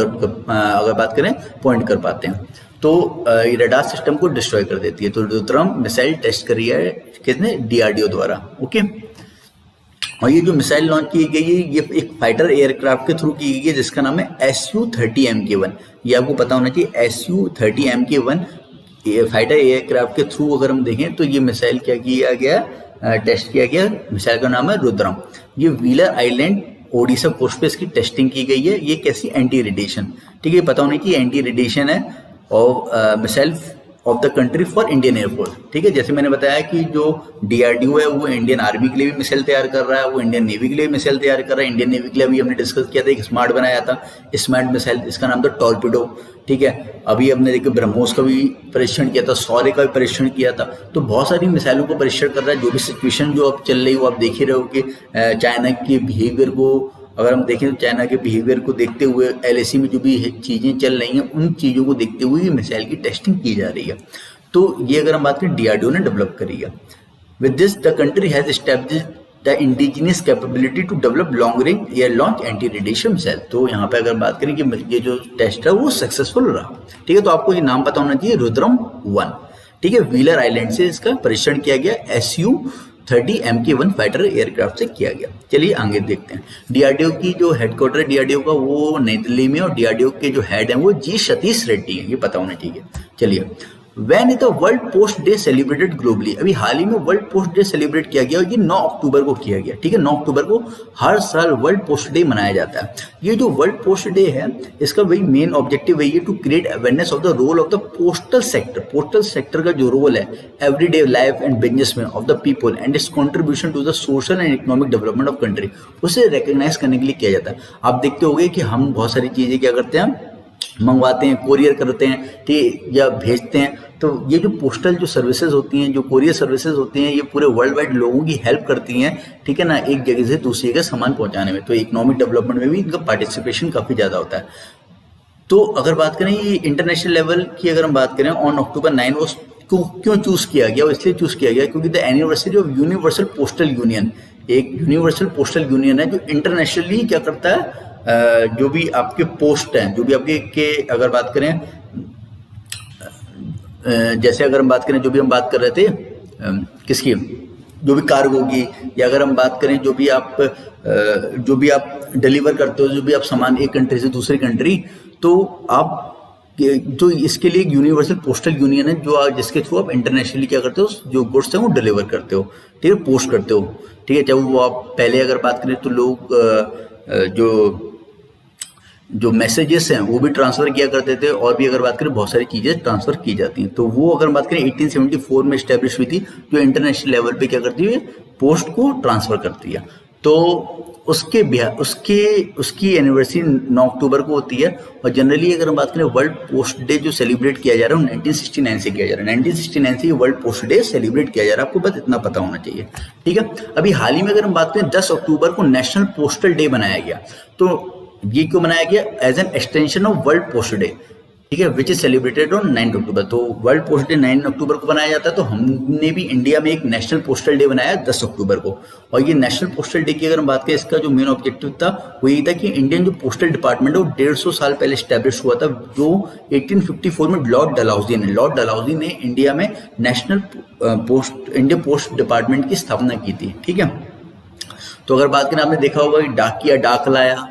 कर पाते हैं। तो ये रेडार सिस्टम को डिस्ट्रॉय कर देती है। तो रुद्रम मिसाइल टेस्ट करी है किसने, डीआरडीओ द्वारा। ओके, और ये जो मिसाइल लॉन्च की गई है ये एक फाइटर एयरक्राफ्ट के थ्रू की गई है जिसका नाम है Su-30MK1। ये आपको पता होना चाहिए, Su-30MK1 फाइटर एयरक्राफ्ट के थ्रू अगर हम देखें तो ये मिसाइल क्या किया गया, टेस्ट किया गया। मिसाइल का नाम है रुद्रम। ये व्हीलर आइलैंड ओडिशा कोस्ट पे इसकी टेस्टिंग की गई है। ये कैसी, एंटी रेडिएशन। ठीक है, पता होना चाहिए एंटी रेडिएशन है और missile of the country for Indian air force. ठीक है, जैसे मैंने बताया कि जो डीआरडीओ है वो इंडियन आर्मी के लिए भी मिसाइल तैयार कर रहा है, वो इंडियन नेवी के लिए भी मिसाइल तैयार कर रहा है। इंडियन नेवी के लिए अभी हमने डिस्कस किया था, एक स्मार्ट बनाया था, स्मार्ट मिसाइल, इसका नाम था टॉर्पिडो। ठीक है, अभी हमने देखिए ब्रह्मोस का भी परीक्षण किया था, सौर्य का भी परीक्षण किया था। तो बहुत सारी मिसाइलों को परीक्षण कर रहा है। जो भी सिचुएशन जो अब चल रही हो, आप देख ही रहे हो कि चाइना के बिहेवियर को अगर हम देखें तो चाइना के बिहेवियर को देखते हुए एलएसी में जो भी चीज़ें चल रही हैं उन चीज़ों को देखते हुए मिसाइल की टेस्टिंग की जा रही है। तो ये अगर हम बात करें डीआरडीओ ने डेवलप करी है। With this the country has established the indigenous capability to develop long range air launch anti radiation missile. तो यहाँ पे अगर बात करें कि ये जो टेस्ट है वो सक्सेसफुल रहा। ठीक है, तो आपको ये नाम पता होना चाहिए, रुद्रम 1। ठीक है, व्हीलर आइलैंड से इसका परीक्षण किया गया, Su-30MK1 फाइटर एयरक्राफ्ट से किया गया। चलिए आगे देखते हैं। डीआरडीओ की जो हेडक्वार्टर है डीआरडीओ का वो नई दिल्ली में, और डीआरडीओ के जो हेड हैं वो जी सतीश रेड्डी हैं, ये पता होना चाहिए। चलिए, When is the world post day celebrated globally. अभी हाल ही में वर्ल्ड पोस्ट डे सेलिब्रेट किया गया और ये 9 अक्टूबर को किया गया। ठीक है, 9 अक्टूबर को हर साल वर्ल्ड पोस्ट डे मनाया जाता है। ये जो वर्ल्ड पोस्ट डे है इसका वही मेन ऑब्जेक्टिव वही है, to create awareness of the role of the postal sector. Postal sector का जो रोल है एवरीडे लाइफ एंड बिजनेस में of the people and its contribution to the social and economic development of country, उसे recognise करने के लिए किया जाता है। आप देखते होंगे कि हम बहुत सारी चीज़ें क्या करते हैं, मंगवाते हैं, कोरियर करते हैं, ठीक, या भेजते हैं। तो ये जो पोस्टल जो सर्विसेज होती हैं, जो कोरियर सर्विसेज होती हैं, ये पूरे वर्ल्ड वाइड लोगों की हेल्प करती हैं। ठीक है ना, एक जगह से दूसरी जगह सामान पहुंचाने में। तो इकोनॉमिक डेवलपमेंट में भी इनका पार्टिसिपेशन काफ़ी ज़्यादा होता है। तो अगर बात करें ये इंटरनेशनल लेवल की, अगर हम बात करें ऑन अक्टूबर 9 वो क्यों चूज़ किया गया, और इसलिए चूज़ किया गया क्योंकि the anniversary of universal postal union, एक यूनिवर्सल पोस्टल यूनियन है जो इंटरनेशनली क्या करता है, जो भी आपके पोस्ट हैं, जो भी आपके अगर बात करें जैसे अगर हम बात करें जो भी हम बात कर रहे थे किसकी, जो भी कार्गो की, या अगर हम बात करें जो भी आप डिलीवर करते हो, जो भी आप सामान एक कंट्री से दूसरी कंट्री, तो आप तो इसके लिए एक यूनिवर्सल पोस्टल यूनियन है जो जिसके थ्रू आप इंटरनेशनली क्या करते हो, जो गुड्स हैं वो डिलीवर करते हो। ठीक है, पोस्ट करते हो। ठीक है, चाहे वो आप पहले अगर बात करें तो लोग जो मैसेजेस हैं वो भी ट्रांसफ़र किया करते थे, और भी अगर बात करें बहुत सारी चीज़ें ट्रांसफ़र की जाती हैं। तो वो अगर बात करें 1874 में इस्टेब्लिश हुई थी, जो इंटरनेशनल लेवल पे क्या करती है, पोस्ट को ट्रांसफ़र करती है। तो उसकी एनिवर्सरी 9 अक्टूबर को होती है। और जनरली अगर हम बात करें वर्ल्ड पोस्ट डे जो सेलिब्रेट किया जा रहा है वो 1969 से किया जा रहा है। 1969 से ये वर्ल्ड पोस्ट डे सेलिब्रेट किया जा रहा है, आपको बस इतना पता होना चाहिए। ठीक है, अभी हाल ही में अगर हम बात करें 10 अक्टूबर को नेशनल पोस्टल डे बनाया गया। तो ये क्यों बनाया गया, as an extension of world post day. ठीक है, which is celebrated on 9 October. तो वर्ल्ड पोस्ट डे 9 अक्टूबर को बनाया जाता है, तो हमने भी इंडिया में एक नेशनल पोस्टल डे बनाया 10 अक्टूबर को। और ये नेशनल पोस्टल डे की अगर हम बात करें, इसका जो मेन ऑब्जेक्टिव था वो ये था कि इंडियन जो पोस्टल डिपार्टमेंट है वो 150 साल पहले स्टैब्लिश हुआ था, जो 1854 में लॉर्ड डलहौजी ने इंडिया में नेशनल इंडिया पोस्ट डिपार्टमेंट की स्थापना की थी। ठीक है, तो अगर बात करें आपने देखा होगा कि डाकिया डाक लाया,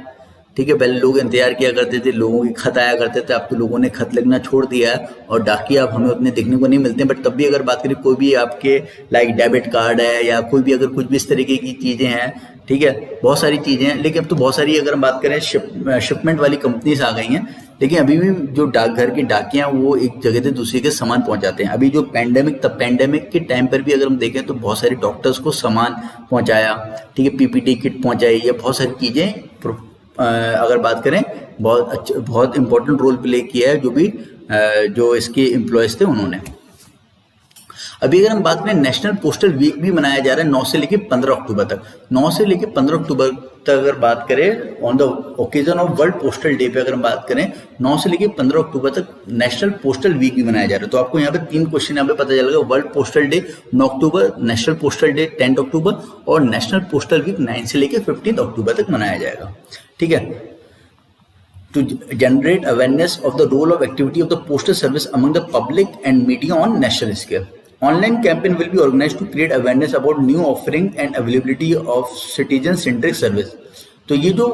ठीक है, पहले लोग इंतजार किया करते थे, लोगों के खत आया करते थे, अब तो लोगों ने खत लिखना छोड़ दिया है और डाकिया अब हमें उतने देखने को नहीं मिलते हैं। बट तब भी अगर बात करें कोई भी आपके लाइक डेबिट कार्ड है या कोई भी अगर कुछ भी इस तरीके की चीज़ें हैं, ठीक है, बहुत सारी चीज़ें हैं, लेकिन अब तो बहुत सारी अगर हम बात करें शिपमेंट वाली कंपनीज आ गई हैं, लेकिन अभी भी जो डाकघर की डाकियाँ वो एक जगह से दूसरी के सामान पहुंचाते हैं। अभी जो पैंडेमिक के टाइम पर भी अगर हम देखें तो बहुत सारे डॉक्टर्स को सामान पहुंचाया, ठीक है, पीपीटी किट पहुंचाई, या बहुत सारी चीज़ें अगर बात करें बहुत इंपॉर्टेंट रोल प्ले किया है जो इसके एम्प्लॉयज थे उन्होंने। अभी अगर हम बात करें नेशनल पोस्टल वीक भी मनाया जा रहा है 9 से लेकर 15 अक्टूबर तक। 9 से लेकर 15 अक्टूबर तक अगर बात करें on the occasion of world postal day पे अगर हम बात करें 9 से लेकर 15 अक्टूबर तक नेशनल पोस्टल वीक भी मनाया जा रहा है। तो आपको यहाँ पे 3 क्वेश्चन यहाँ पे पता चलेगा, वर्ल्ड पोस्टल डे 9 अक्टूबर, नेशनल पोस्टल डे 10 अक्टूबर और नेशनल पोस्टल वीक 9 से लेकर 15 अक्टूबर तक मनाया जाएगा, ठीक है। To generate awareness of the role of activity of the postal service among the public and media on national scale. Online campaign will be organized to create awareness about new offering and availability of citizen-centric service. तो ये जो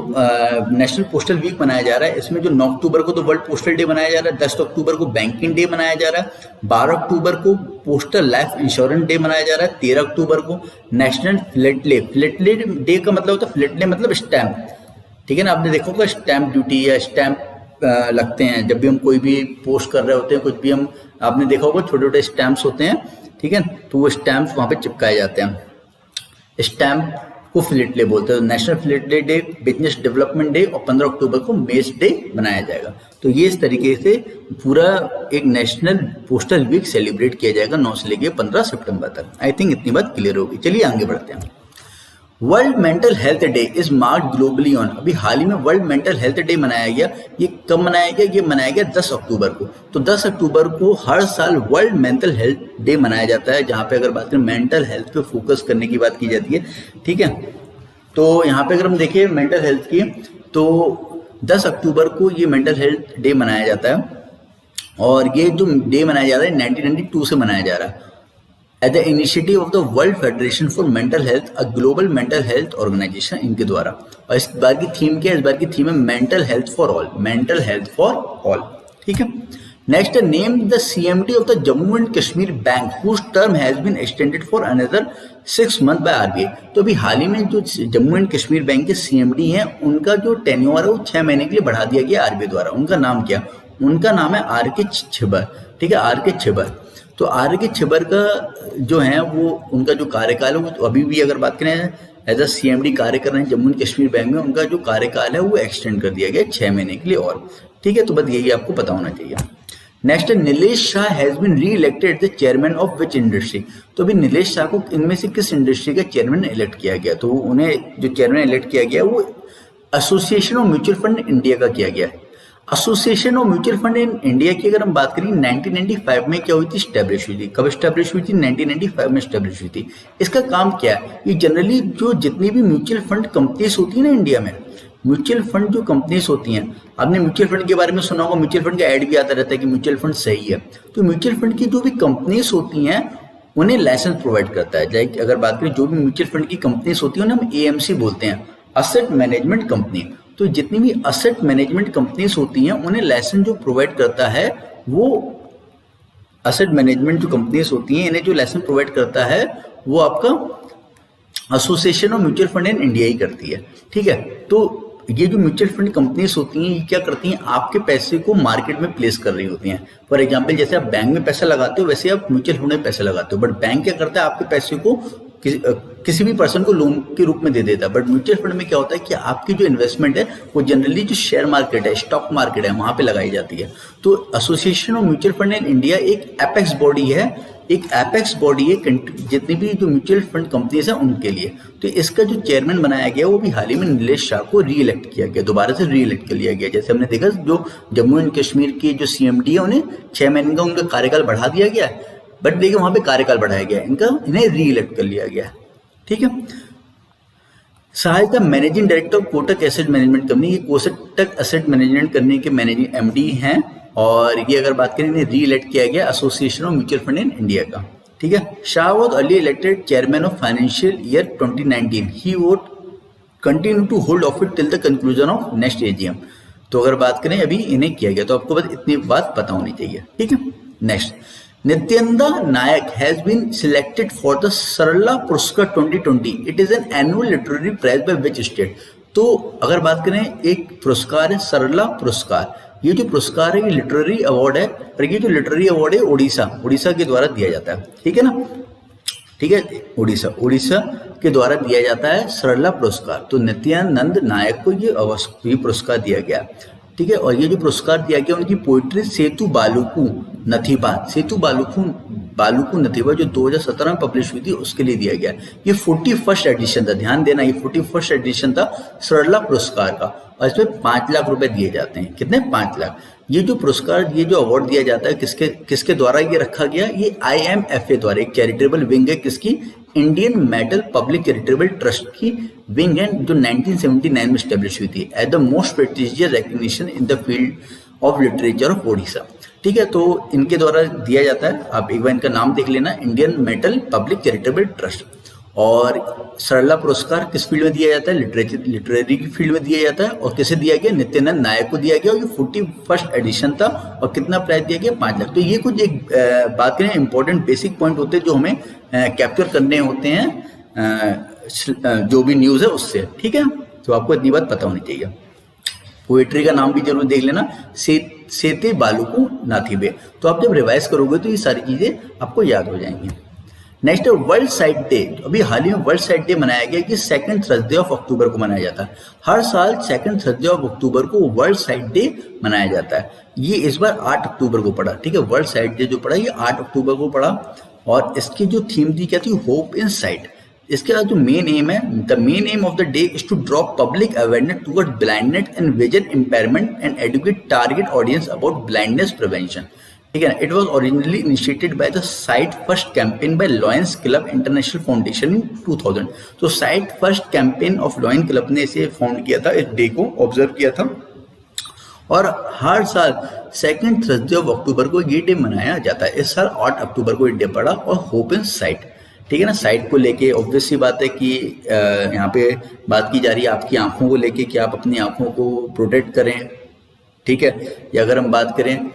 national postal week मनाया जा रहा है, इसमें जो 9 अक्टूबर को तो वर्ल्ड पोस्टल डे मनाया जा रहा है, 10 अक्टूबर को बैंकिंग डे मनाया जा रहा है, 12 अक्टूबर को पोस्टल लाइफ इंश्योरेंस डे मनाया जा रहा है, 13 अक्टूबर को नेशनल फिलेटले डे का मतलब होता है फिलेटले मतलब स्टैम्प, ठीक है ना। आपने देखा होगा स्टैम्प ड्यूटी या स्टैम्प लगते हैं जब भी हम कोई भी पोस्ट कर रहे होते हैं, कुछ भी हम, आपने देखा होगा छोटे छोटे स्टैम्प्स होते हैं, ठीक है, तो वो स्टैम्प्स वहाँ पे चिपकाए जाते हैं। स्टैम्प को फिलेटले बोलते हैं। National philately day, business development day और 15 अक्टूबर को मेज डे बनाया जाएगा। तो ये इस तरीके से पूरा एक नेशनल पोस्टल वीक सेलिब्रेट किया जाएगा 9 से लेकर 15 सितंबर तक। आई थिंक इतनी बात क्लियर होगी। चलिए आगे बढ़ते हैं। World mental health day is marked globally on, अभी हाल ही में वर्ल्ड मेंटल हेल्थ डे मनाया गया। ये कब मनाया गया? ये मनाया गया 10 अक्टूबर को। तो 10 अक्टूबर को हर साल वर्ल्ड मेंटल हेल्थ डे मनाया जाता है, जहाँ पे अगर बात करें मेंटल हेल्थ पे फोकस करने की बात की जाती है, ठीक है। तो यहाँ पे अगर हम देखें मेंटल हेल्थ की, तो 10 अक्टूबर को ये मेंटल हेल्थ डे मनाया जाता है और ये जो डे मनाया जा रहा है 1992 से मनाया जा रहा है at the initiative of the world federation for mental health, a global mental health organisation, इनके द्वारा। और इस बार की थीम क्या है? इस बार की थीम है mental health for all, mental health for all, ठीक है। Next, name the CMD of the Jammu and Kashmir bank whose term has been extended for another 6 month by RBI. तो अभी हाल ही में जो जम्मू एंड कश्मीर बैंक के सीएमडी हैं, उनका जो टेन्योर है वो 6 महीने के लिए बढ़ा दिया गया आरबीआई द्वारा। उनका नाम क्या? उनका नाम है आर.के. छिबर, ठीक है, आर.के. छिबर। तो आर.के. छिबर का जो है वो उनका जो कार्यकाल है वो तो अभी भी अगर बात करें एज अ सीएमडी कार्य कर रहे हैं जम्मू एंड कश्मीर बैंक में, उनका जो कार्यकाल है वो एक्सटेंड कर दिया गया 6 महीने के लिए और, ठीक है। तो बस यही आपको पता होना चाहिए। Next, Nilesh Shah has been re elected the chairman of which industry. तो अभी नीलेश शाह को इनमें से किस इंडस्ट्री का चेयरमैन इलेक्ट किया गया? तो उन्हें जो चेयरमैन इलेक्ट किया गया वो association of mutual fund India का किया गया। Association of mutual fund in India की अगर हम बात करें 1995 में क्या हुई थी? स्टैब्लिश हुई थी। कब स्टैब्लिश हुई थी? 1995 में स्टैब्लिश हुई थी। इसका काम क्या है? ये जनरली जो जितनी भी म्यूचुअल फंड कंपनीज होती है ना इंडिया में, म्यूचुअल फंड जो कंपनीज होती हैं, आपने म्यूचुअल फंड के बारे में सुना होगा, म्यूचुअल फंड का ऐड भी आता रहता है कि म्यूचुअल फंड सही है। तो म्यूचुअल फंड की जो भी कंपनीज होती हैं उन्हें लाइसेंस प्रोवाइड करता है। लाइक अगर बात करें जो भी म्यूचुअल फंड की कंपनीज होती है उन्हें हम एएमसी बोलते हैं, असेट मैनेजमेंट कंपनी। तो जितनी भी असेट मैनेजमेंट कंपनीज होती हैं उन्हें लाइसेंस जो प्रोवाइड करता है वो असेट मैनेजमेंट जो कंपनीज होती हैं इन्हें जो लाइसेंस प्रोवाइड करता है वो आपका association of mutual fund in India ही करती है, ठीक है। तो ये जो म्यूचुअल फंड कंपनीज होती हैं ये क्या करती हैं? आपके पैसे को मार्केट में प्लेस कर रही होती हैं। फॉर एग्जांपल जैसे आप बैंक में पैसा लगाते हो वैसे आप म्यूचुअल फंड में पैसा लगाते हो, बट बैंक क्या करता है? आपके पैसे को किसी भी पर्सन को लोन के रूप में दे देता है। बट म्यूचुअल फंड में क्या होता है कि आपकी जो इन्वेस्टमेंट है वो जनरली जो शेयर मार्केट है, स्टॉक मार्केट है, वहां पे लगाई जाती है। तो association of mutual fund in India एक एपेक्स बॉडी है, जितनी भी जो म्यूचुअल फंड कंपनीज है उनके लिए। तो इसका जो चेयरमैन बनाया गया वो भी हाल ही में नीलेश शाह को री इलेक्ट किया गया, दोबारा से री इलेक्ट कर लिया गया। जैसे हमने देखा जो जम्मू एंड कश्मीर की जो सीएमडी है उन्हें 6 महीने का उनका कार्यकाल बढ़ा दिया गया, बट देखिए वहां पे कार्यकाल बढ़ाया गया, इन्हें री इलेक्ट कर लिया गया, ठीक है। सहायता managing director of Kotak asset management company, ये कोटक एसेट मैनेजमेंट करने के मैनेजिंग एमडी हैं और ये अगर बात करें इन्हें री इलेक्ट किया गया association of mutual fund in India का, ठीक है। Shah was early elected chairman of financial year 2019। He would continue to hold office till the conclusion of next AGM. तो अगर बात करें अभी इन्हें किया गया, तो आपको बस इतनी बात पता होनी चाहिए, ठीक है। Next, Nityananda Nayak has been selected for the Sarala पुरस्कार 2020। It is an annual literary prize by which state. तो अगर बात करें, एक पुरस्कार है सरला पुरस्कार, ये जो पुरस्कार है ये लिटरेरी अवार्ड है, और ये जो लिटरेरी अवार्ड है उड़ीसा के द्वारा दिया जाता है, ठीक है ना, ठीक है, उड़ीसा के द्वारा दिया जाता है सरला पुरस्कार। तो नित्यानंद नायक को ये पुरस्कार दिया गया, ठीक है। और ये जो पुरस्कार दिया गया उनकी पोइट्री सेतु बालुकु नथीबा जो 2017 में पब्लिश हुई थी उसके लिए दिया गया। ये 41st एडिशन था, ध्यान देना, ये 41st एडिशन था सरला पुरस्कार का, और इसमें 5 लाख रुपए दिए जाते हैं। कितने? 5 लाख। ये जो पुरस्कार, ये जो अवार्ड दिया जाता है किसके द्वारा ये रखा गया? ये IMFA द्वारा, एक चैरिटेबल विंग है किसकी? Indian metal public charitable trust की विंग है, जो 1979 में स्टेब्लिश हुई थी as the most prestigious recognition in the field of literature of Odisha, ठीक है। तो इनके द्वारा दिया जाता है, आप एक बार इनका नाम देख लेना, Indian metal public charitable trust. और सरला पुरस्कार किस फील्ड में दिया जाता है? लिटरेरी की फील्ड में दिया जाता है। और किसे दिया गया? नित्यानंद नायक को दिया गया, और ये 41st एडिशन था। और कितना प्राइज दिया गया? 5 लाख। तो ये कुछ एक बात करें इंपॉर्टेंट बेसिक पॉइंट होते हैं जो हमें कैप्चर करने होते हैं जो भी न्यूज़ है उससे, ठीक है। तो आपको इतनी बात पता होनी चाहिए। पोएट्री का नाम भी जरूर देख लेना, सेते बालुकु नाथिबे। तो आप जब रिवाइज करोगे तो ये सारी चीजें आपको याद हो जाएंगी। नेक्स्ट है वर्ल्ड साइट डे। अभी हाल ही में वर्ल्ड साइट डे मनाया गया कि 2nd थर्सडे ऑफ अक्टूबर को मनाया जाता है। हर साल 2nd थर्सडे ऑफ अक्टूबर को वर्ल्ड साइट डे मनाया जाता है। ये इस बार 8 अक्टूबर को पड़ा, ठीक है। वर्ल्ड साइट डे जो पड़ा ये 8 अक्टूबर को पड़ा। और इसकी जो थीम थी क्या थी? Hope in sight. इसके बाद जो मेन एम है, the main aim of the day is to draw public awareness toward blindness and vision impairment and educate target audience about blindness prevention, ठीक है ना। It was originally initiated by the sight first campaign by lions club international foundation in 2000। तो sight first campaign of lion club ने इसे found किया था, इस day को ऑब्जर्व किया था। और हर साल 2nd थर्सडे ऑफ अक्टूबर को ये डे मनाया जाता है। इस साल 8 अक्टूबर को ये डे पड़ा। और होप इन साइट, ठीक है ना, साइट को लेके ऑब्वियस सी बात है कि यहाँ पे बात की जा रही है आपकी आंखों को लेके कि आप अपनी आंखों को प्रोटेक्ट करें, ठीक है। या अगर हम बात करें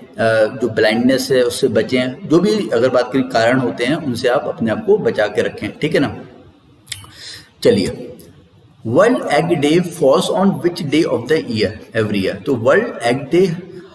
जो ब्लाइंडनेस है उससे बचें, जो भी अगर बात करें कारण होते हैं उनसे आप अपने आप को बचा के रखें, ठीक है ना। चलिए, world egg day falls on which day of the year every year. तो वर्ल्ड एग डे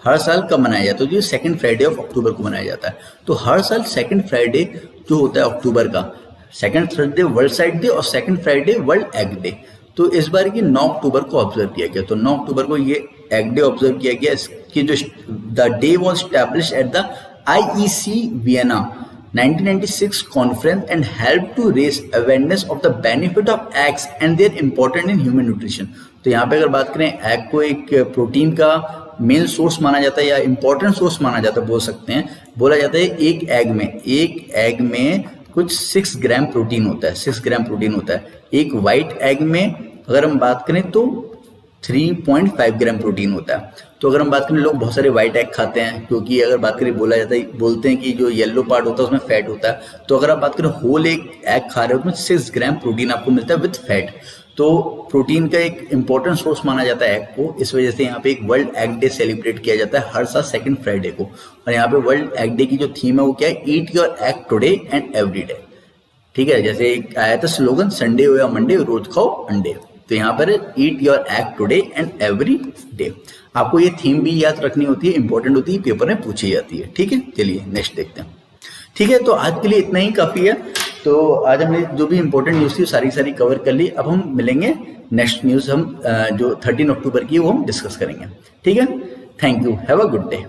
हर साल कब मनाया जाता है? तो ये 2nd फ्राइडे ऑफ अक्टूबर को मनाया जाता है। तो हर साल 2nd फ्राइडे जो होता है अक्टूबर का, 2nd Thursday world site day और 2nd Friday world egg day. तो इस बार की 9 अक्टूबर को ऑब्जर्व किया गया। तो 9 अक्टूबर को ये एग डे ऑब्जर्व किया गया। इसकी जो the day was establish at the IEC Vienna 1996 conference and help to raise awareness of the benefit of eggs and their important in human nutrition. तो यहाँ पे अगर बात करें, एग को एक प्रोटीन का मेन सोर्स माना जाता है या इंपॉर्टेंट सोर्स माना जाता है, बोल सकते हैं। बोला जाता है एक एग में कुछ 6 ग्राम प्रोटीन होता है, 6 ग्राम प्रोटीन होता है। एक वाइट एग में अगर हम बात करें तो 3.5 ग्राम प्रोटीन होता है। तो अगर हम बात करें, लोग बहुत सारे वाइट एग खाते हैं क्योंकि अगर बात करें बोलते हैं कि जो येलो पार्ट होता है उसमें फैट होता है। तो अगर आप बात करें होल एक एग खा रहे हो तो 6 ग्राम प्रोटीन आपको मिलता है विथ फैट। तो प्रोटीन का एक इंपॉर्टेंट सोर्स माना जाता है एग को। इस वजह से यहाँ पे एक वर्ल्ड एग डे सेलिब्रेट किया जाता है हर साल 2nd फ्राइडे को। और यहाँ पे वर्ल्ड एग डे की जो थीम है वो क्या है? Eat your egg today and every day, ठीक है। जैसे एक आया था स्लोगन, संडे हो या मंडे रोज खाओ अंडे। तो यहाँ पर eat your egg today and every day. आपको ये थीम भी याद रखनी होती है, इंपॉर्टेंट होती है, पेपर में पूछी जाती है, ठीक है। चलिए नेक्स्ट देखते हैं, ठीक है। तो आज के लिए इतना ही काफी है। तो आज हमने जो भी इंपॉर्टेंट न्यूज़ थी सारी कवर कर ली। अब हम मिलेंगे नेक्स्ट न्यूज़, हम जो 13 अक्टूबर की वो हम डिस्कस करेंगे, ठीक है। Thank you, have a good day.